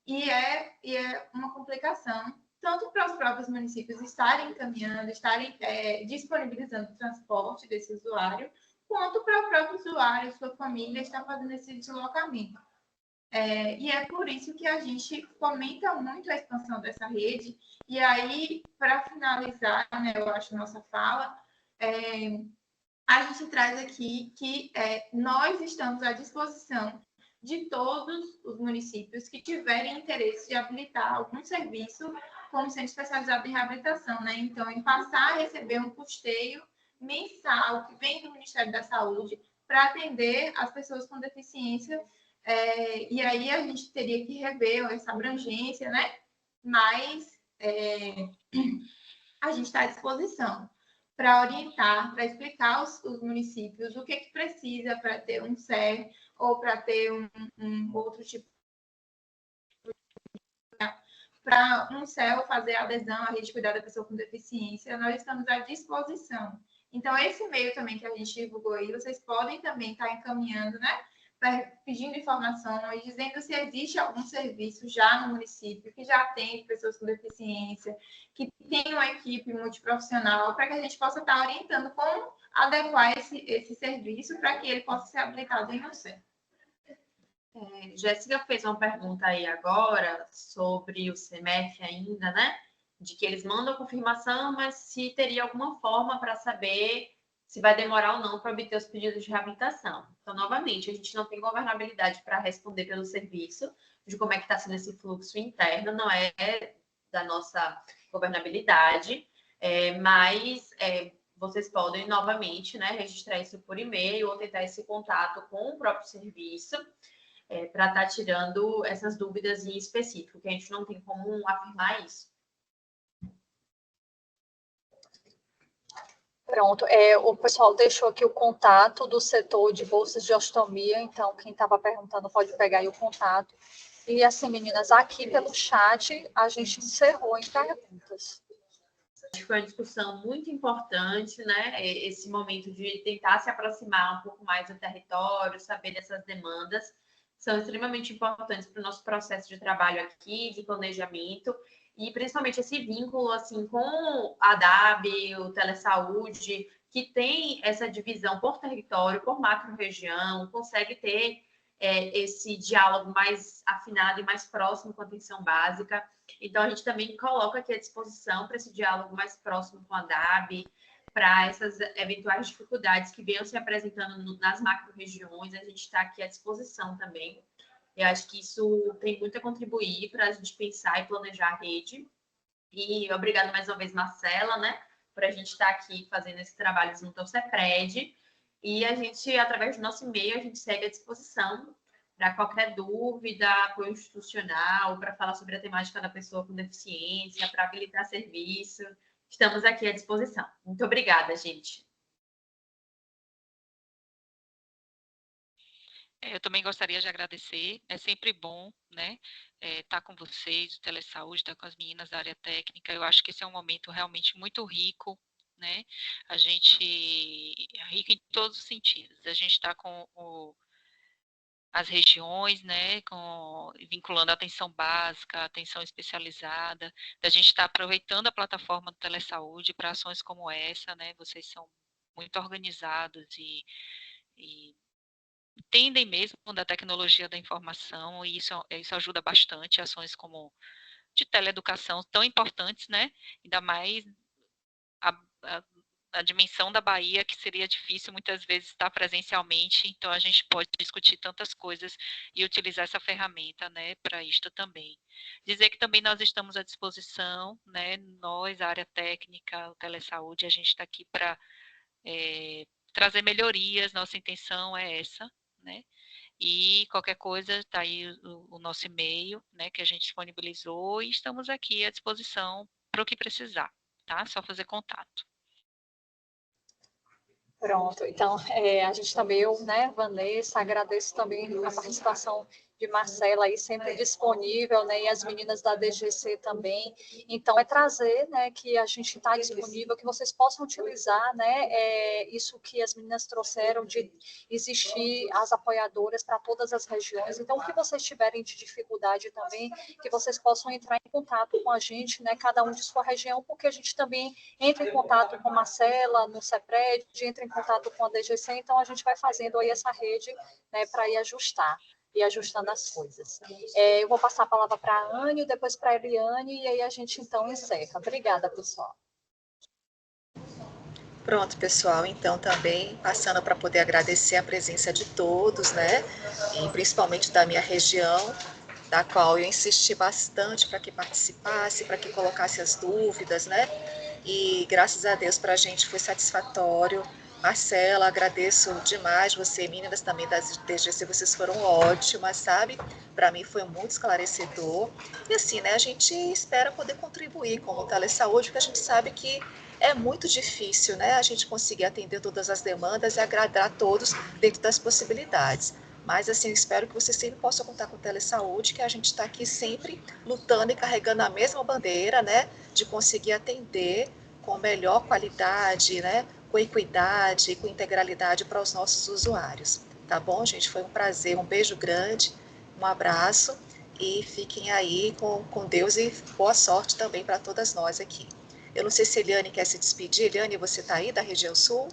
e é uma complicação, tanto para os próprios municípios estarem encaminhando, estarem disponibilizando o transporte desse usuário, quanto para o próprio usuário, sua família, estar fazendo esse deslocamento. E é por isso que a gente fomenta muito a expansão dessa rede. E aí, para finalizar, né, eu acho, nossa fala, a gente traz aqui que nós estamos à disposição de todos os municípios que tiverem interesse de habilitar algum serviço como centro especializado em reabilitação, né? Então, em passar a receber um custeio mensal que vem do Ministério da Saúde para atender as pessoas com deficiência. E aí a gente teria que rever essa abrangência, né? Mas a gente está à disposição para orientar, para explicar os municípios o que precisa para ter um CER ou para ter um outro tipo, para um CEL fazer adesão à rede de cuidado da pessoa com deficiência, nós estamos à disposição. Então, esse e-mail também que a gente divulgou aí, vocês podem também estar encaminhando, né? Pedindo informações, dizendo se existe algum serviço já no município que já atende pessoas com deficiência, que tem uma equipe multiprofissional, para que a gente possa estar orientando como adequar esse serviço para que ele possa ser habilitado em um CER. Jéssica fez uma pergunta aí agora sobre o CEMEF ainda, né? De que eles mandam a confirmação, mas se teria alguma forma para saber se vai demorar ou não para obter os pedidos de reabilitação. Então, novamente, a gente não tem governabilidade para responder pelo serviço de como é que está sendo esse fluxo interno, não é da nossa governabilidade, mas vocês podem novamente, né, registrar isso por e-mail ou tentar esse contato com o próprio serviço, para estar tirando essas dúvidas em específico, que a gente não tem como afirmar isso. Pronto, o pessoal deixou aqui o contato do setor de bolsas de ostomia, então quem estava perguntando pode pegar aí o contato. E assim, meninas, aqui pelo chat a gente encerrou em perguntas. Acho que foi uma discussão muito importante, né? Esse momento de tentar se aproximar um pouco mais do território, saber dessas demandas, são extremamente importantes para o nosso processo de trabalho aqui, de planejamento, e principalmente esse vínculo assim com a DAB, o Telesaúde, que tem essa divisão por território, por macro-região, consegue ter esse diálogo mais afinado e mais próximo com a atenção básica. Então, a gente também coloca aqui à disposição para esse diálogo mais próximo com a DAB, para essas eventuais dificuldades que venham se apresentando nas macro-regiões, a gente está aqui à disposição também. Eu acho que isso tem muito a contribuir para a gente pensar e planejar a rede. E obrigado mais uma vez, Marcela, né, por a gente estar aqui fazendo esse trabalho junto ao CEPRED. E a gente, através do nosso e-mail, a gente segue à disposição para qualquer dúvida, apoio institucional, para falar sobre a temática da pessoa com deficiência, para habilitar serviço. Estamos aqui à disposição. Muito obrigada, gente. Eu também gostaria de agradecer, é sempre bom, né, estar com vocês, o Telesaúde, estar com as meninas da área técnica. Eu acho que esse é um momento realmente muito rico, né, a gente, rico em todos os sentidos. A gente está com as regiões, né, vinculando a atenção básica, a atenção especializada, da gente estar aproveitando a plataforma do Telesaúde para ações como essa, né, vocês são muito organizados e entendem mesmo da tecnologia da informação, e isso ajuda bastante, ações como de teleeducação tão importantes, né? Ainda mais a, a, a dimensão da Bahia, que seria difícil muitas vezes estar presencialmente, então a gente pode discutir tantas coisas e utilizar essa ferramenta, né, para isto também. Dizer que também nós estamos à disposição, né, nós, a área técnica, o Telesaúde, a gente está aqui para trazer melhorias, nossa intenção é essa, né, e qualquer coisa, está aí o nosso e-mail, né, que a gente disponibilizou, e estamos aqui à disposição para o que precisar, tá? Só fazer contato. Pronto, então a gente também, eu, né, Vanessa, agradeço também a participação de Marcela aí sempre disponível, né, e as meninas da DGC também. Então, é trazer, né, que a gente está disponível, que vocês possam utilizar, né, isso que as meninas trouxeram de existir as apoiadoras para todas as regiões. Então, o que vocês tiverem de dificuldade também, que vocês possam entrar em contato com a gente, né, cada um de sua região, porque a gente também entra em contato com a Marcela no CEPRED, entra em contato com a DGC, então a gente vai fazendo aí essa rede, né, para ir ajustando as coisas. Eu vou passar a palavra para a Anne, depois para a Eliane, e aí a gente então encerra. Obrigada, pessoal. Pronto, pessoal, então também passando para poder agradecer a presença de todos, né, e principalmente da minha região, da qual eu insisti bastante para que participasse, para que colocasse as dúvidas, né, e graças a Deus para a gente foi satisfatório. Marcela, agradeço demais você, meninas também da DGC, vocês foram ótimas, sabe? Para mim foi muito esclarecedor. E assim, né, a gente espera poder contribuir com o Telesaúde, porque a gente sabe que é muito difícil, né, a gente conseguir atender todas as demandas e agradar a todos dentro das possibilidades. Mas, assim, eu espero que vocês sempre possam contar com o Telesaúde, que a gente está aqui sempre lutando e carregando a mesma bandeira, né, de conseguir atender com melhor qualidade, né, com equidade, com integralidade para os nossos usuários. Tá bom, gente? Foi um prazer, um beijo grande, um abraço e fiquem aí com Deus e boa sorte também para todas nós aqui. Eu não sei se a Eliane quer se despedir. Eliane, você está aí da região sul?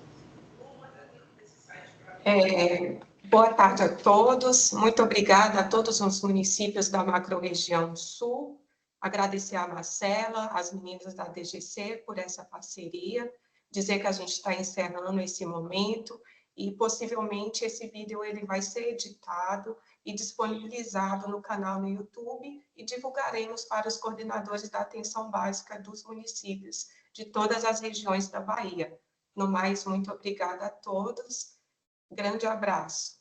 Boa tarde a todos. Muito obrigada a todos os municípios da macro-região sul. Agradecer a Marcela, as meninas da DGC por essa parceria. Dizer que a gente está encerrando esse momento e possivelmente esse vídeo ele vai ser editado e disponibilizado no canal no YouTube e divulgaremos para os coordenadores da atenção básica dos municípios de todas as regiões da Bahia. No mais, muito obrigada a todos. Grande abraço.